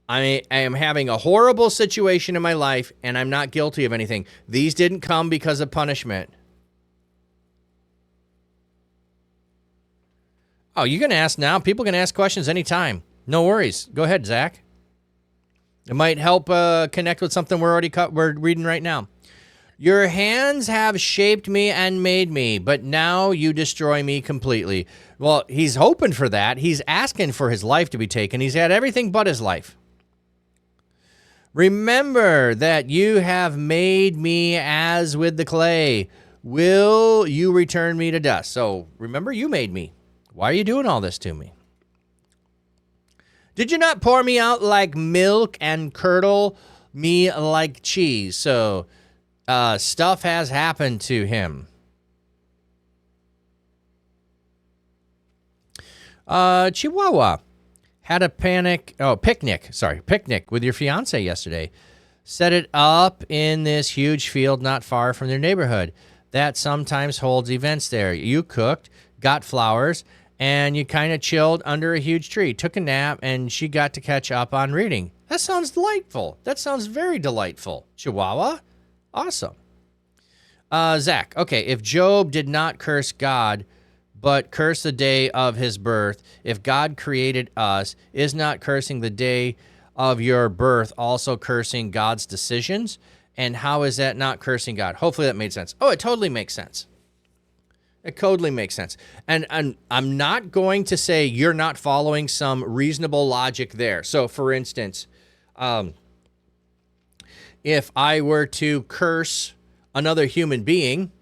I am having a horrible situation in my life, and I'm not guilty of anything. These didn't come because of punishment. Oh, you can ask now. People can ask questions anytime. No worries. Go ahead, Zach. It might help connect with something we're reading right now. Your hands have shaped me and made me, but now you destroy me completely. Well, he's hoping for that. He's asking for his life to be taken. He's had everything but his life. Remember that you have made me as with the clay. Will you return me to dust? So remember, you made me. Why are you doing all this to me? Did you not pour me out like milk and curdle me like cheese? So stuff has happened to him. Chihuahua had a picnic with your fiance yesterday. Set it up in this huge field not far from their neighborhood that sometimes holds events there. You cooked, got flowers, and you kind of chilled under a huge tree, took a nap, and she got to catch up on reading. That sounds delightful. That sounds very delightful. Chihuahua? Awesome. Zach, okay, if Job did not curse God, but curse the day of his birth, if God created us, is not cursing the day of your birth also cursing God's decisions? And how is that not cursing God? Hopefully that made sense. Oh, it totally makes sense. It totally makes sense. And I'm not going to say you're not following some reasonable logic there. So, for instance, if I were to curse another human being,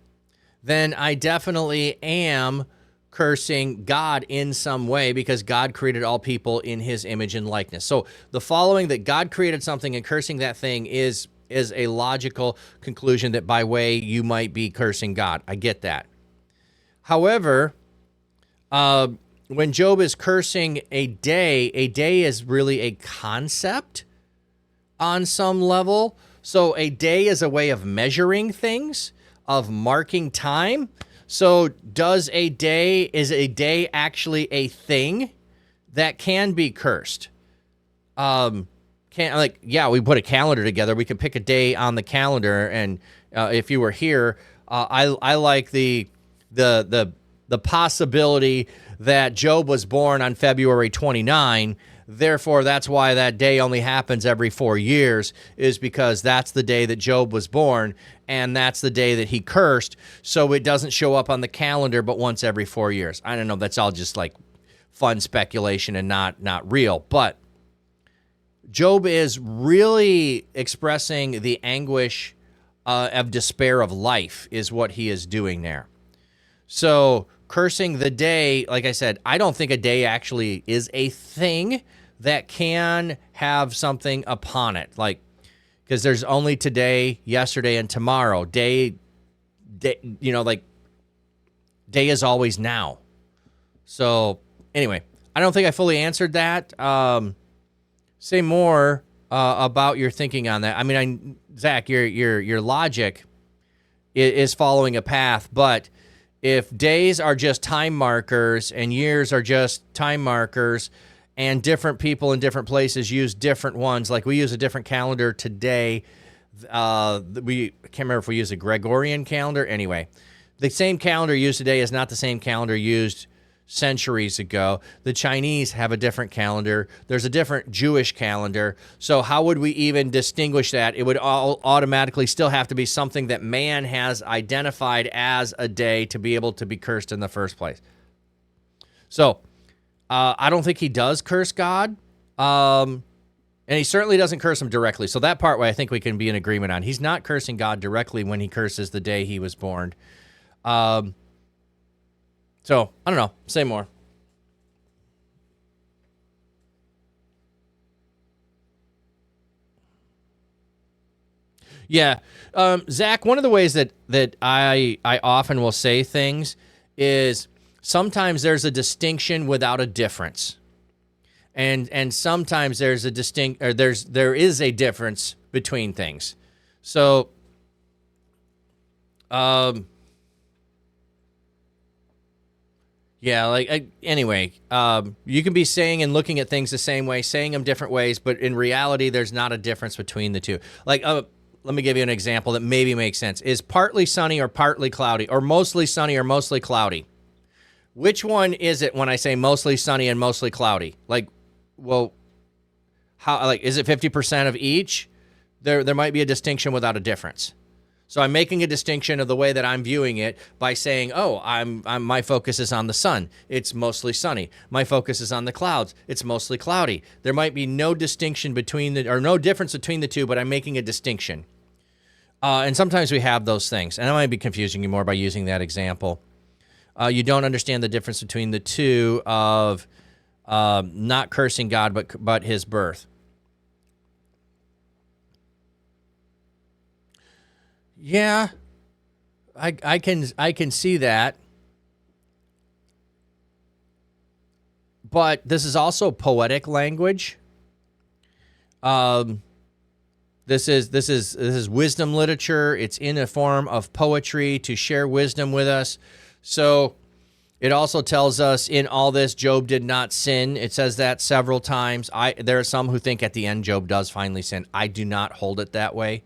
then I definitely am cursing God in some way because God created all people in his image and likeness. So the following that God created something and cursing that thing is a logical conclusion that by way you might be cursing God. I get that. However, when Job is cursing a day is really a concept on some level. So a day is a way of measuring things, of marking time. So is a day actually a thing that can be cursed? Can can't, like, yeah, we put a calendar together. We could pick a day on the calendar, and if you were here, I like the possibility that Job was born on February 29. Therefore, that's why that day only happens every 4 years, is because that's the day that Job was born, and that's the day that he cursed. So it doesn't show up on the calendar but once every 4 years. I don't know. That's all just like fun speculation and not real. But Job is really expressing the anguish of despair of life is what he is doing there. So cursing the day, like I said, I don't think a day actually is a thing that can have something upon it. Like, because there's only today, yesterday, and tomorrow. Day, like day is always now. So anyway, I don't think I fully answered that. Say more about your thinking on that. I mean, Zach, your logic is following a path, but if days are just time markers and years are just time markers, and different people in different places use different ones, like we use a different calendar today. We can't remember if we use a Gregorian calendar. Anyway, the same calendar used today is not the same calendar used centuries ago. The Chinese have a different calendar. There's a different Jewish calendar. So how would we even distinguish that? It would all automatically still have to be something that man has identified as a day to be able to be cursed in the first place. So I don't think he does curse God. And he certainly doesn't curse him directly. So that part I think we can be in agreement on. He's not cursing God directly when he curses the day he was born. So I don't know. Say more. Yeah. Zach, one of the ways that I often will say things is sometimes there's a distinction without a difference. And sometimes there's a there is a difference between things. So yeah, anyway, you can be saying and looking at things the same way, saying them different ways, but in reality, there's not a difference between the two. Like, let me give you an example that maybe makes sense. Is partly sunny or partly cloudy, or mostly sunny or mostly cloudy? Which one is it when I say mostly sunny and mostly cloudy? Like, well, how? Like, is it 50% of each? There might be a distinction without a difference. So I'm making a distinction of the way that I'm viewing it by saying, oh, my focus is on the sun. It's mostly sunny. My focus is on the clouds. It's mostly cloudy. There might be no distinction or no difference between the two, but I'm making a distinction. And sometimes we have those things. And I might be confusing you more by using that example. You don't understand the difference between the two of not cursing God, but his birth. Yeah, I can see that. But this is also poetic language. This is wisdom literature. It's in a form of poetry to share wisdom with us. So it also tells us in all this, Job did not sin. It says that several times. There are some who think at the end Job does finally sin. I do not hold it that way.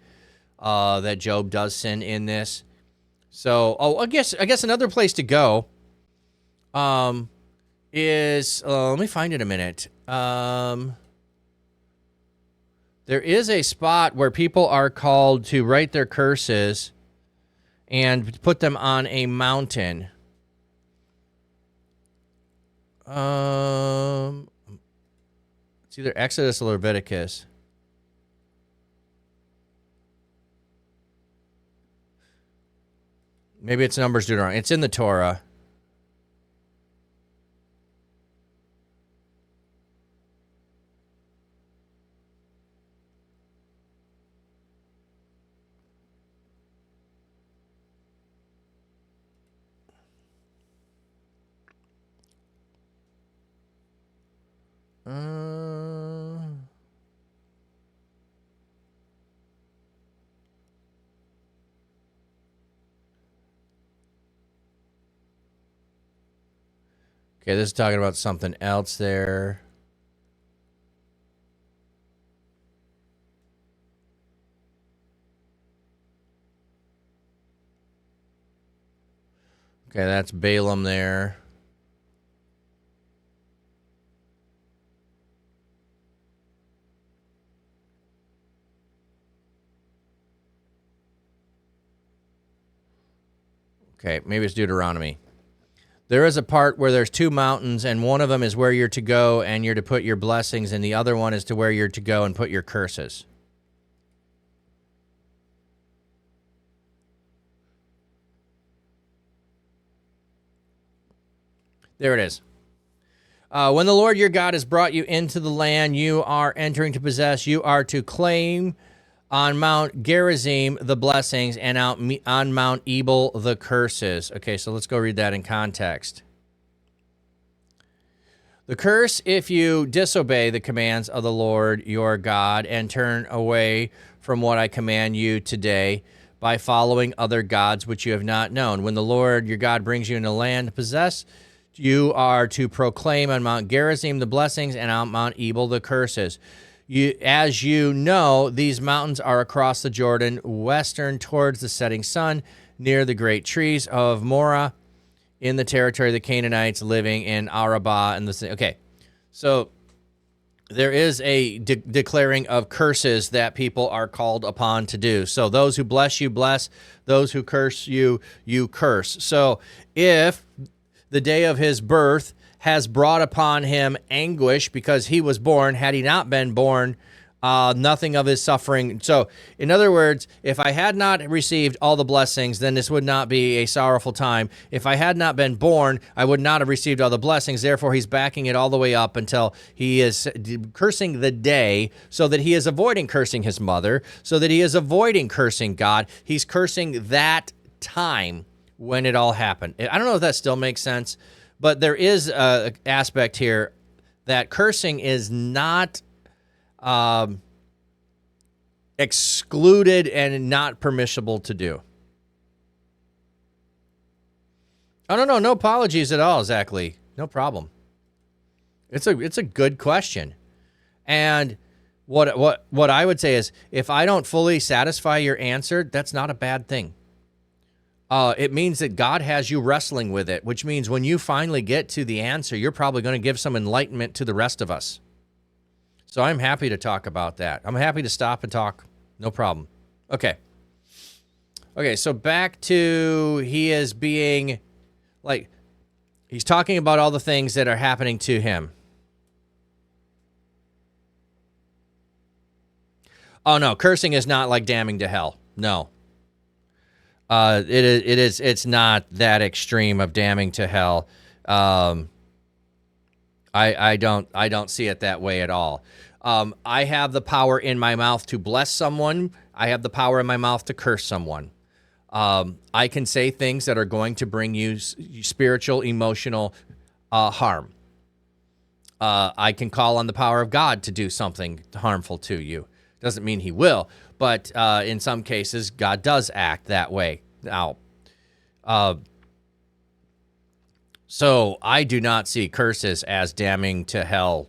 That Job does sin in this. So, I guess another place to go is, let me find it a minute. There is a spot where people are called to write their curses and put them on a mountain. It's either Exodus or Leviticus. Maybe it's Numbers, Deuteronomy. It's in the Torah. Okay, this is talking about something else there. Okay, that's Balaam there. Okay, maybe it's Deuteronomy. There is a part where there's two mountains, and one of them is where you're to go and you're to put your blessings, and the other one is to where you're to go and put your curses. There it is. When the Lord your God has brought you into the land you are entering to possess, you are to claim on Mount Gerizim the blessings, and on Mount Ebal the curses. Okay, so let's go read that in context. The curse if you disobey the commands of the Lord your God and turn away from what I command you today by following other gods which you have not known. When the Lord your God brings you into land to possess, you are to proclaim on Mount Gerizim the blessings, and on Mount Ebal the curses. As you know, these mountains are across the Jordan, western towards the setting sun, near the great trees of Morah, in the territory of the Canaanites living in Arabah. Okay, so there is a declaring of curses that people are called upon to do. So those who bless you, bless. Those who curse you, you curse. So if the day of his birth has brought upon him anguish because he was born, had he not been born, nothing of his suffering. So, in other words, if I had not received all the blessings, then this would not be a sorrowful time. If I had not been born, I would not have received all the blessings. Therefore, he's backing it all the way up until he is cursing the day, so that he is avoiding cursing his mother, so that he is avoiding cursing God. He's cursing that time when it all happened. I don't know if that still makes sense, but there is an aspect here that cursing is not excluded and not permissible to do. Oh, no apologies at all, exactly. No problem. It's a good question. And what I would say is, if I don't fully satisfy your answer, that's not a bad thing. It means that God has you wrestling with it, which means when you finally get to the answer, you're probably going to give some enlightenment to the rest of us. So I'm happy to talk about that. I'm happy to stop and talk. No problem. Okay, so back to he is being, like, he's talking about all the things that are happening to him. Oh, no, cursing is not like damning to hell. No. It's not that extreme of damning to hell. I don't see it that way at all. I have the power in my mouth to bless someone. I have the power in my mouth to curse someone. I can say things that are going to bring you spiritual, emotional harm. I can call on the power of God to do something harmful to you. Doesn't mean he will, but in some cases, God does act that way. Now, so I do not see curses as damning to hell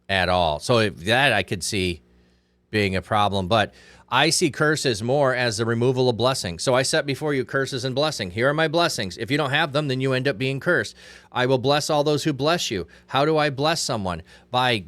at all. So if that I could see being a problem, but I see curses more as the removal of blessing. So I set before you curses and blessing. Here are my blessings. If you don't have them, then you end up being cursed. I will bless all those who bless you. How do I bless someone? I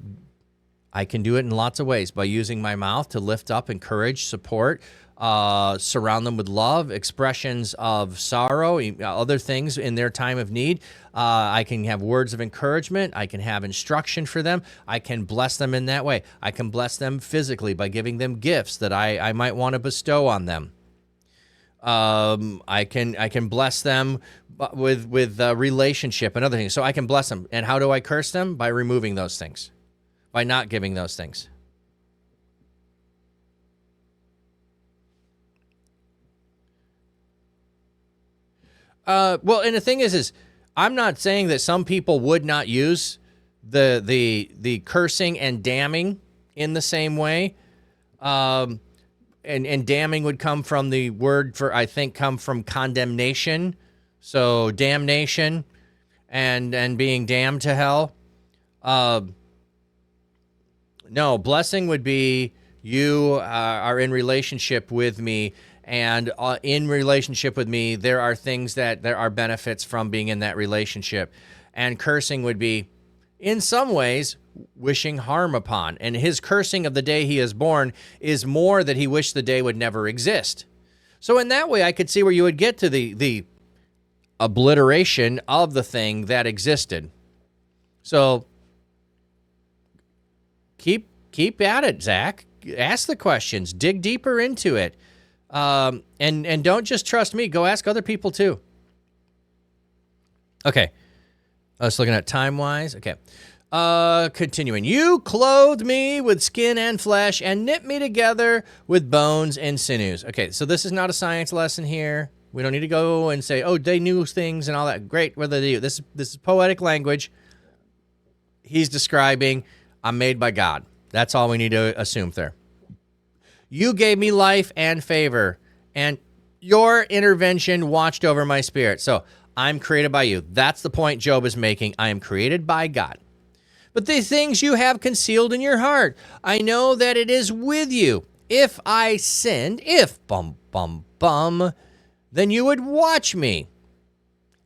can do it in lots of ways, by using my mouth to lift up, encourage, support, surround them with love, expressions of sorrow, other things in their time of need. I can have words of encouragement. I can have instruction for them. I can bless them in that way. I can bless them physically by giving them gifts that I might want to bestow on them. I can bless them with relationship and other things. So I can bless them. And how do I curse them? By removing those things, by not giving those things. Well, and the thing is I'm not saying that some people would not use the cursing and damning in the same way. And damning would come from the word for, I think, come from condemnation. So damnation and being damned to hell. No, blessing would be you are in relationship with me And in relationship with me, there are things that there are benefits from being in that relationship. And cursing would be, in some ways, wishing harm upon. And his cursing of the day he is born is more that he wished the day would never exist. So in that way, I could see where you would get to the obliteration of the thing that existed. So keep at it, Zach. Ask the questions. Dig deeper into it. And don't just trust me. Go ask other people too. Okay. I was looking at time-wise. Okay. Continuing. You clothed me with skin and flesh and knit me together with bones and sinews. Okay, so this is not a science lesson here. We don't need to go and say, oh, they knew things and all that. Great, whether they do. This is poetic language. He's describing, I'm made by God. That's all we need to assume there. You gave me life and favor, and your intervention watched over my spirit. So I'm created by you. That's the point Job is making. I am created by God. But the things you have concealed in your heart, I know that it is with you. If I sinned, then you would watch me,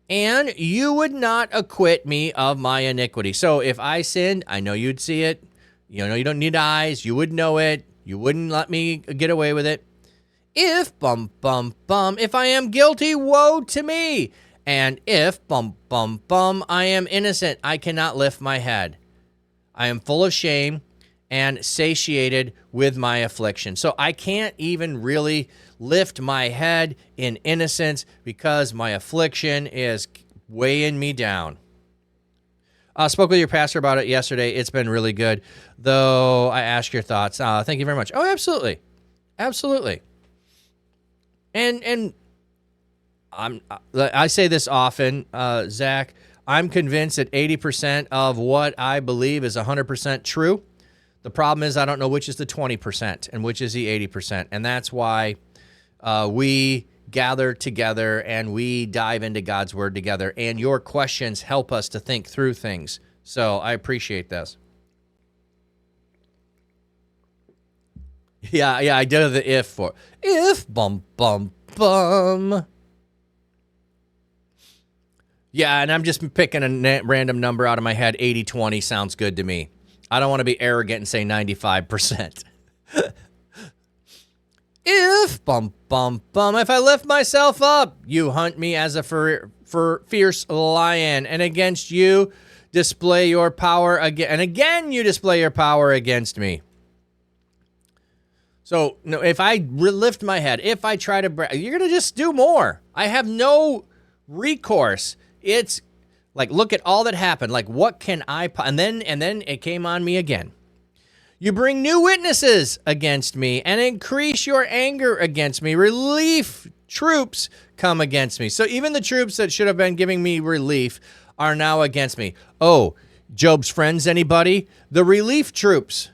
and you would not acquit me of my iniquity. So if I sinned, I know you'd see it. You know, you don't need eyes. You would know it. You wouldn't let me get away with it. If I am guilty, woe to me. And if I am innocent, I cannot lift my head. I am full of shame and satiated with my affliction. So I can't even really lift my head in innocence because my affliction is weighing me down. I spoke with your pastor about it yesterday. It's been really good, though I asked your thoughts. Thank you very much. Oh, absolutely. Absolutely. And I say this often, Zach, I'm convinced that 80% of what I believe is 100% true. The problem is I don't know which is the 20% and which is the 80%. And that's why we gather together and we dive into God's word together. And your questions help us to think through things. So I appreciate this. Yeah, I did the if for. If, Yeah, and I'm just picking a random number out of my head. 80-20 sounds good to me. I don't want to be arrogant and say 95%. If, if I lift myself up, you hunt me as a fierce lion, and against you display your power again. And again, you display your power against me. So, no, if I lift my head, if I try to, you're going to just do more. I have no recourse. It's like, look at all that happened. Like, what can I, and then it came on me again. You bring new witnesses against me and increase your anger against me. Relief troops come against me. So even the troops that should have been giving me relief are now against me. Oh, Job's friends, anybody? The relief troops.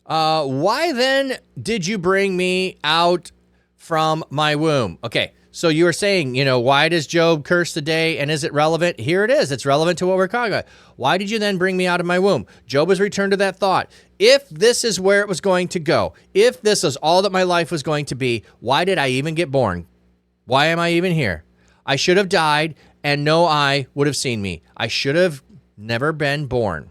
Why then did you bring me out from my womb? Okay, so you were saying, why does Job curse the day, and is it relevant? Here it is. It's relevant to what we're talking about. Why did you then bring me out of my womb? Job has returned to that thought. If this is where it was going to go, if this is all that my life was going to be, why did I even get born? Why am I even here? I should have died, and no eye would have seen me. I should have never been born.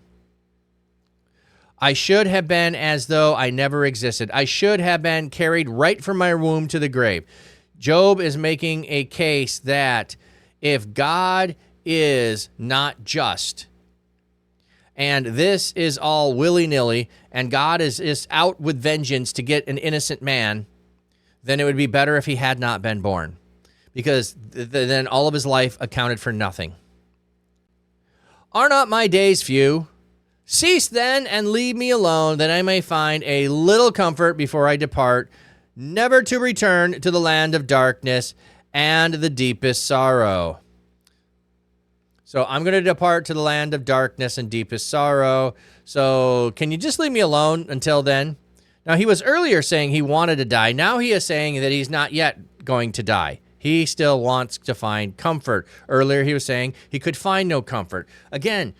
I should have been as though I never existed. I should have been carried right from my womb to the grave. Job is making a case that if God is not just, and this is all willy-nilly, and God is out with vengeance to get an innocent man, then it would be better if he had not been born, because then all of his life accounted for nothing. Are not my days few? Cease then and leave me alone, that I may find a little comfort before I depart, never to return to the land of darkness and the deepest sorrow. So I'm going to depart to the land of darkness and deepest sorrow. So can you just leave me alone until then? Now, he was earlier saying he wanted to die. Now he is saying that he's not yet going to die. He still wants to find comfort. Earlier he was saying he could find no comfort. Again,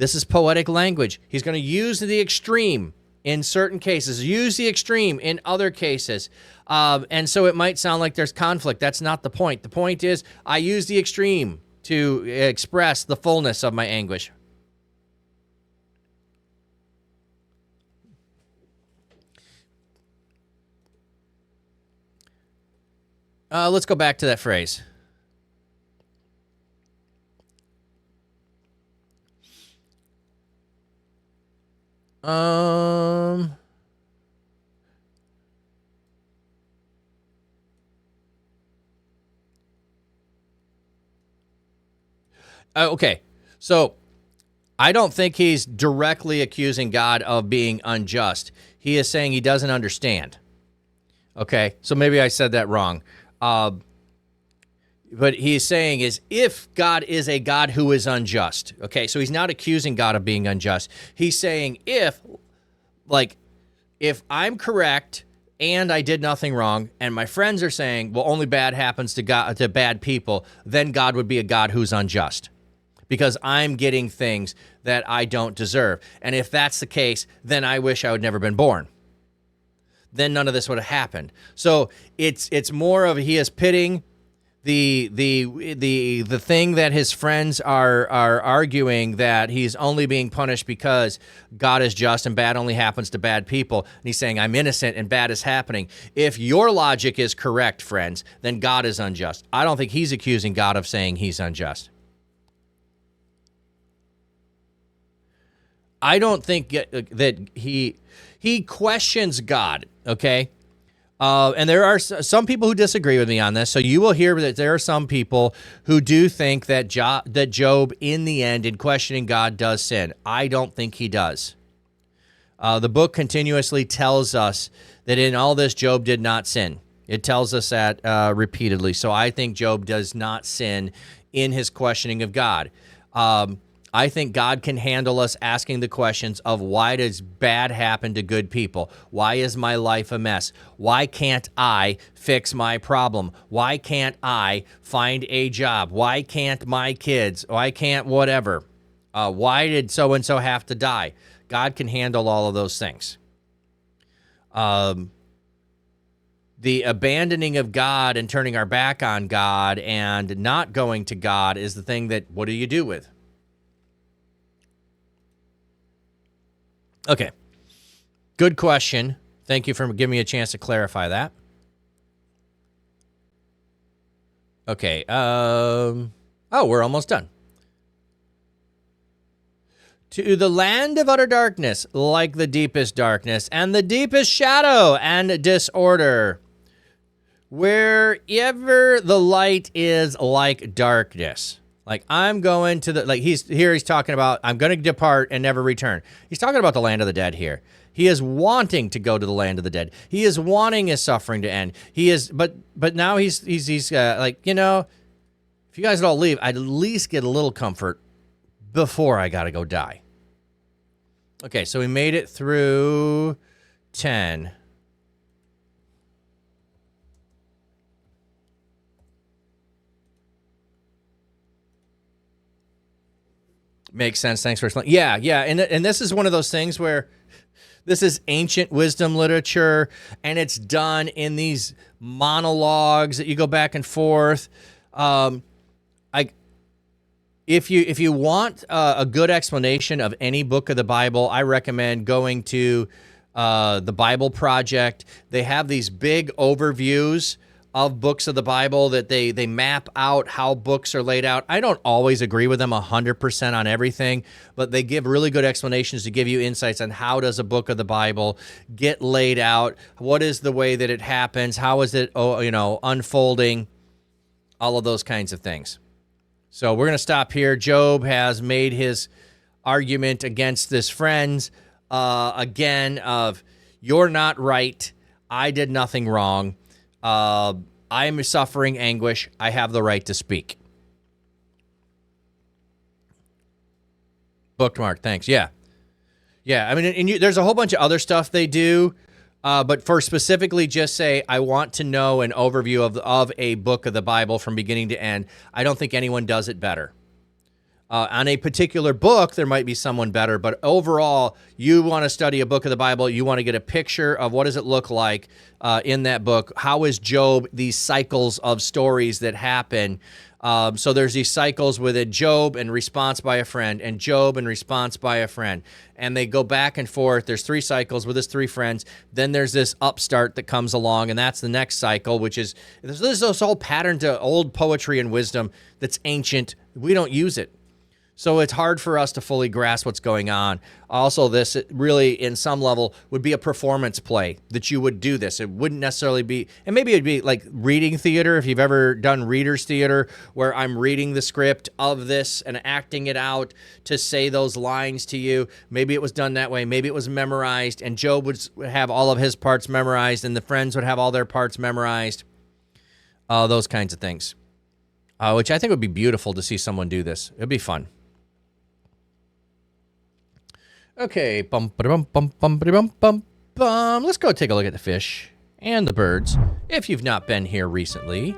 This is poetic language. He's going to use the extreme in certain cases, use the extreme in other cases. And so it might sound like there's conflict. That's not the point. The point is I use the extreme to express the fullness of my anguish. Let's go back to that phrase. Okay, so I don't think he's directly accusing God of being unjust. He is saying he doesn't understand. Okay, so maybe I said that wrong. But he's saying is if God is a God who is unjust. Okay, so he's not accusing God of being unjust. He's saying if I'm correct and I did nothing wrong, and my friends are saying, well, only bad happens to God, to bad people, then God would be a God who's unjust because I'm getting things that I don't deserve. And if that's the case, then I wish I would never been born. Then none of this would have happened. So it's more of he is pitting the thing that his friends are arguing that he's only being punished because God is just and bad only happens to bad people. And he's saying, I'm innocent and bad is happening. If your logic is correct, friends, then God is unjust. I don't think he's accusing God of saying he's unjust. I don't think that he questions God, okay? And there are some people who disagree with me on this. So you will hear that there are some people who do think that Job, in the end, in questioning God, does sin. I don't think he does. The book continuously tells us that in all this, Job did not sin. It tells us that repeatedly. So I think Job does not sin in his questioning of God. I think God can handle us asking the questions of why does bad happen to good people? Why is my life a mess? Why can't I fix my problem? Why can't I find a job? Why can't my kids? Why can't whatever? Why did so-and-so have to die? God can handle all of those things. The abandoning of God and turning our back on God and not going to God is the thing that, what do you do with? Okay, good question. Thank you for giving me a chance to clarify that. Okay, we're almost done. To the land of utter darkness, like the deepest darkness, and the deepest shadow and disorder, wherever the light is like darkness. Like I'm going to the, like he's talking about, I'm going to depart and never return. He's talking about the land of the dead here. He is wanting to go to the land of the dead. He is wanting his suffering to end. He is, but now he's like, you know, if you guys would all leave, I'd at least get a little comfort before I got to go die. Okay, so we made it through 10. Makes sense. Thanks for explaining. Yeah. And this is one of those things where this is ancient wisdom literature, and it's done in these monologues that you go back and forth. If you want a good explanation of any book of the Bible, I recommend going to the Bible Project. They have these big overviews of books of the Bible that they map out how books are laid out. I don't always agree with them 100% on everything, but they give really good explanations to give you insights on how does a book of the Bible get laid out, what is the way that it happens, how is it unfolding, all of those kinds of things. So we're going to stop here. Job has made his argument against his friends again of you're not right, I did nothing wrong. I'm suffering anguish. I have the right to speak. Bookmark, thanks. Yeah. I mean, there's a whole bunch of other stuff they do, but for specifically just say, I want to know an overview of a book of the Bible from beginning to end, I don't think anyone does it better. On a particular book, there might be someone better, but overall, you want to study a book of the Bible. You want to get a picture of what does it look like in that book. How is Job, these cycles of stories that happen. So there's these cycles with a Job and response by a friend, and Job and response by a friend. And they go back and forth. There's 3 cycles with his 3 friends. Then there's this upstart that comes along, and that's the next cycle, which is this whole pattern to old poetry and wisdom that's ancient. We don't use it. So it's hard for us to fully grasp what's going on. Also, this really, in some level, would be a performance play that you would do this. It wouldn't necessarily be, and maybe it'd be like reading theater, if you've ever done reader's theater, where I'm reading the script of this and acting it out to say those lines to you. Maybe it was done that way. Maybe it was memorized, and Job would have all of his parts memorized, and the friends would have all their parts memorized. Those kinds of things, which I think would be beautiful to see someone do this. It'd be fun. Okay, let's go take a look at the fish and the birds. If you've not been here recently,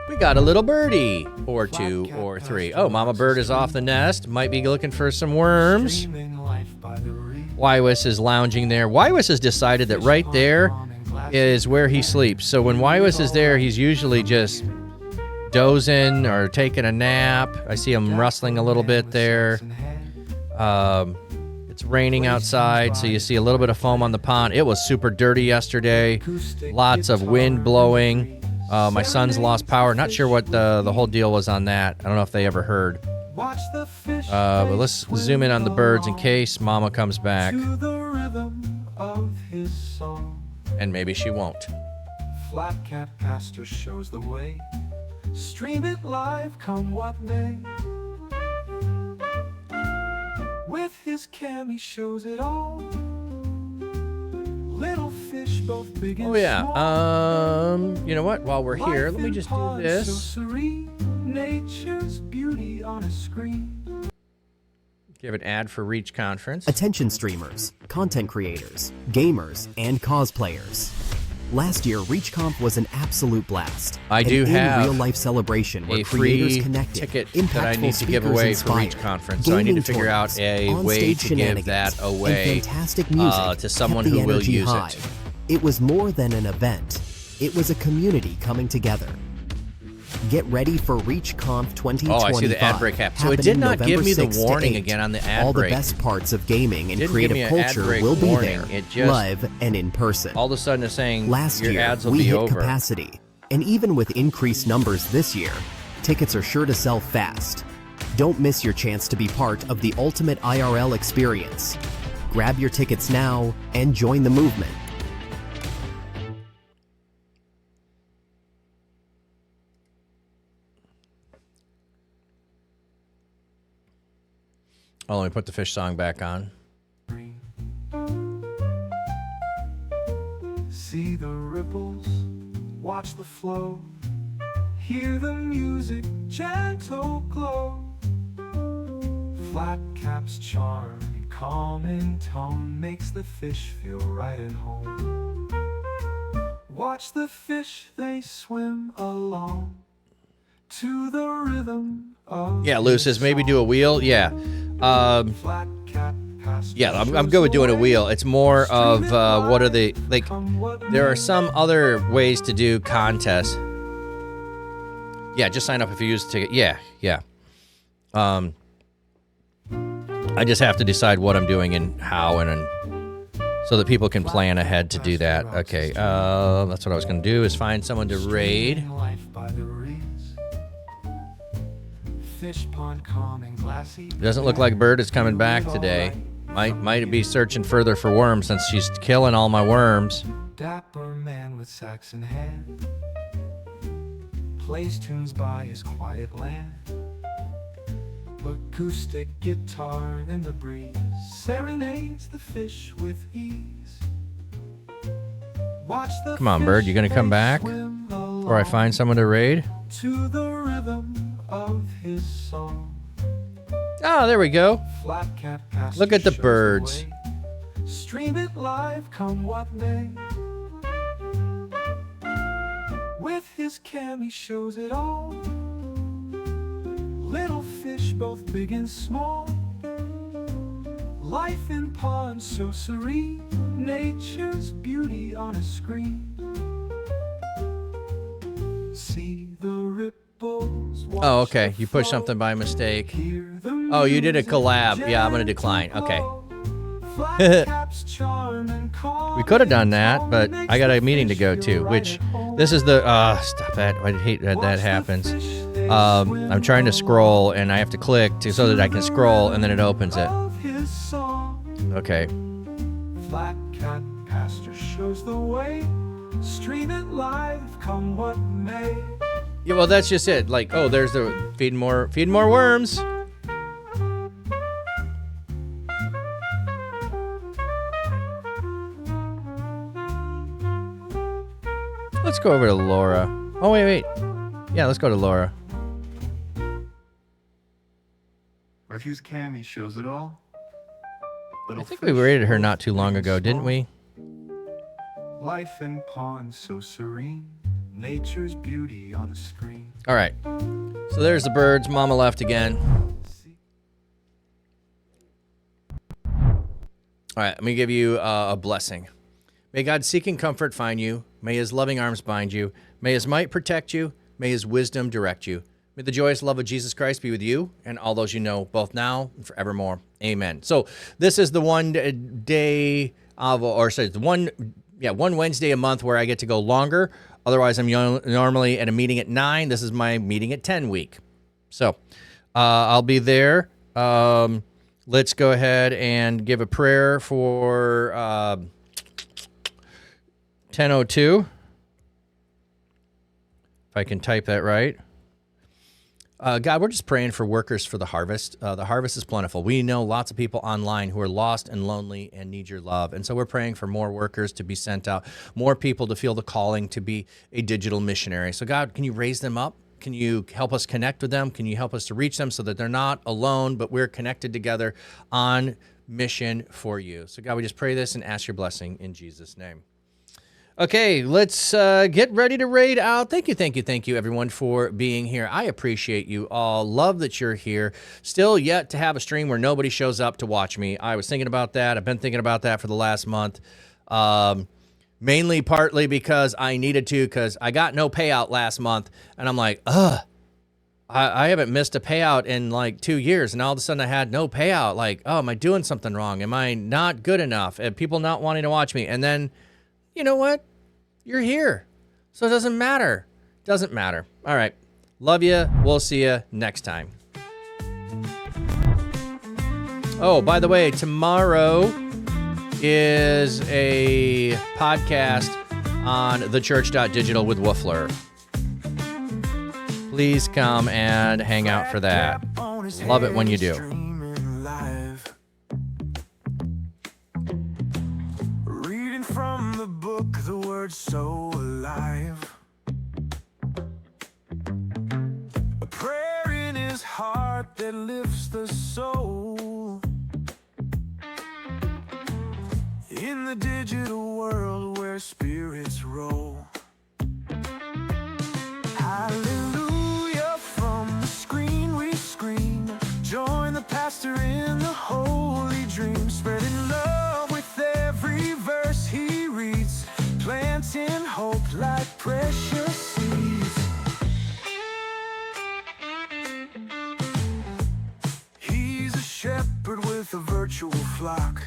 we got a little birdie or 2 or 3. Oh, mama bird is off the nest. Might be looking for some worms. Wywis is lounging there. Wywis has decided that right there is where he sleeps. So when Wywis is there, he's usually just dozing or taking a nap. I see him rustling a little bit there. It's raining outside, so you see a little bit of foam on the pond. It was super dirty yesterday. Lots of wind blowing. My son's lost power. Not sure what the whole deal was on that. I don't know if they ever heard. But let's zoom in on the birds in case Mama comes back. And maybe she won't. Flat Cat Pastor shows the way. Stream it live, come what may. With his cam, he shows it all. Little fish, both big and Oh yeah. small. You know what? While we're here, let me just do this. So serene, nature's beauty on a screen. Give an ad for Reach Conference. Attention streamers, content creators, gamers, and cosplayers. Last year, ReachConf was an absolute blast. I do have real-life celebration where a creators free connected, ticket impactful that I need to give speakers away for inspired, Reach Conference, so I need to figure out a tournaments, way on-stage to give shenanigans, that away and fantastic music to someone kept the who will energy use high. it. It was more than an event. It was a community coming together. Get ready for ReachConf 2025. Oh, I see the ad break happened. So it did not give me the warning again on the ad All break. the best parts of gaming and Didn't give me creative an ad culture break will be warning. there, It just- live and in person. All of a sudden it's saying Last your year, ads will we be hit over. capacity, and even with increased numbers this year, tickets are sure to sell fast. Don't miss your chance to be part of the ultimate IRL experience. Grab your tickets now and join the movement. Oh, let me put the fish song back on. See the ripples, watch the flow, hear the music, gentle glow. Flat Cap's charm, calm in tone, makes the fish feel right at home. Watch the fish, they swim along to the rhythm of Yeah, Lucis, maybe do a wheel. Yeah. Flat Cat Pastor Yeah, I'm shows good with the doing a way. wheel. It's more of what are the, like, Come what there are may. some other ways to do contests. Yeah, just sign up if you use the ticket. Yeah, yeah. I just have to decide what I'm doing and how and so that people can plan ahead to do that. Okay, that's what I was going to do is find someone to raid. Life by the reeds. Fish pond calm and glassy. Doesn't look like Bird is coming back today. Might be searching further for worms since she's killing all my worms. Dapper man with sax in hand plays tunes by his quiet land. Acoustic guitar in the breeze serenades the fish with ease. Watch the Come on, Bird, you gonna come fish back? swim Or I find someone to raid. to the rhythm of his song. Oh, there we go. Flat Cat Pastor Look at the shows birds. way. Stream it live, come what may. With his cam, he shows it all. Little fish, both big and small. Life in ponds so serene. Nature's beauty on a screen. See the ripples. Oh, okay. You pushed something by mistake. Oh, you did a collab. Yeah, I'm going to decline. Okay. We could have done that, but I got a meeting to go to, which this is the, stop that. I hate that that happens. I'm trying to scroll and I have to click so that I can scroll and then it opens it. Okay. Flat Cat Pasture shows the way. Stream it live, come what may. Yeah, well, that's just it. Like, oh, there's the feed more worms. Let's go over to Laura. Oh, wait. Yeah, let's go to Laura. Refuse Cammy shows it all. I think we rated her not too long ago, didn't we? Life in ponds so serene. Nature's beauty on a screen. All right. So there's the birds. Mama left again. All right, let me give you a blessing. May God's seeking comfort find you. May his loving arms bind you. May his might protect you. May his wisdom direct you. May the joyous love of Jesus Christ be with you and all those you know, both now and forevermore. Amen. So this is the one day of, or sorry, one Wednesday a month where I get to go longer. Otherwise, I'm normally at a meeting at 9. This is my meeting at 10 week. So I'll be there. Let's go ahead and give a prayer for 10:02. If I can type that right. God, we're just praying for workers for the harvest. The harvest is plentiful. We know lots of people online who are lost and lonely and need your love. And so we're praying for more workers to be sent out, more people to feel the calling to be a digital missionary. So God, can you raise them up? Can you help us connect with them? Can you help us to reach them so that they're not alone, but we're connected together on mission for you? So God, we just pray this and ask your blessing in Jesus' name. Okay, let's get ready to raid out. Thank you, everyone, for being here. I appreciate you all. Love that you're here. Still yet to have a stream where nobody shows up to watch me. I was thinking about that. I've been thinking about that for the last month. Mainly partly because I needed to, because I got no payout last month. And I'm like, I haven't missed a payout in like 2 years. And all of a sudden I had no payout. Like, oh, am I doing something wrong? Am I not good enough? And people not wanting to watch me. And then, you know what? You're here. So it doesn't matter. Doesn't matter. All right. Love you. We'll see you next time. Oh, by the way, tomorrow is a podcast on thechurch.digital with Woofler. Please come and hang out for that. Love it when you do. Reading from the book, the word so alive. A prayer in his heart that lifts the soul. In the digital world where spirits roll. Hallelujah, from the screen we scream. Join the pastor in the holy dream. Spreading love with every verse he reads. Planting hope like precious seeds. He's a shepherd with a virtual flock.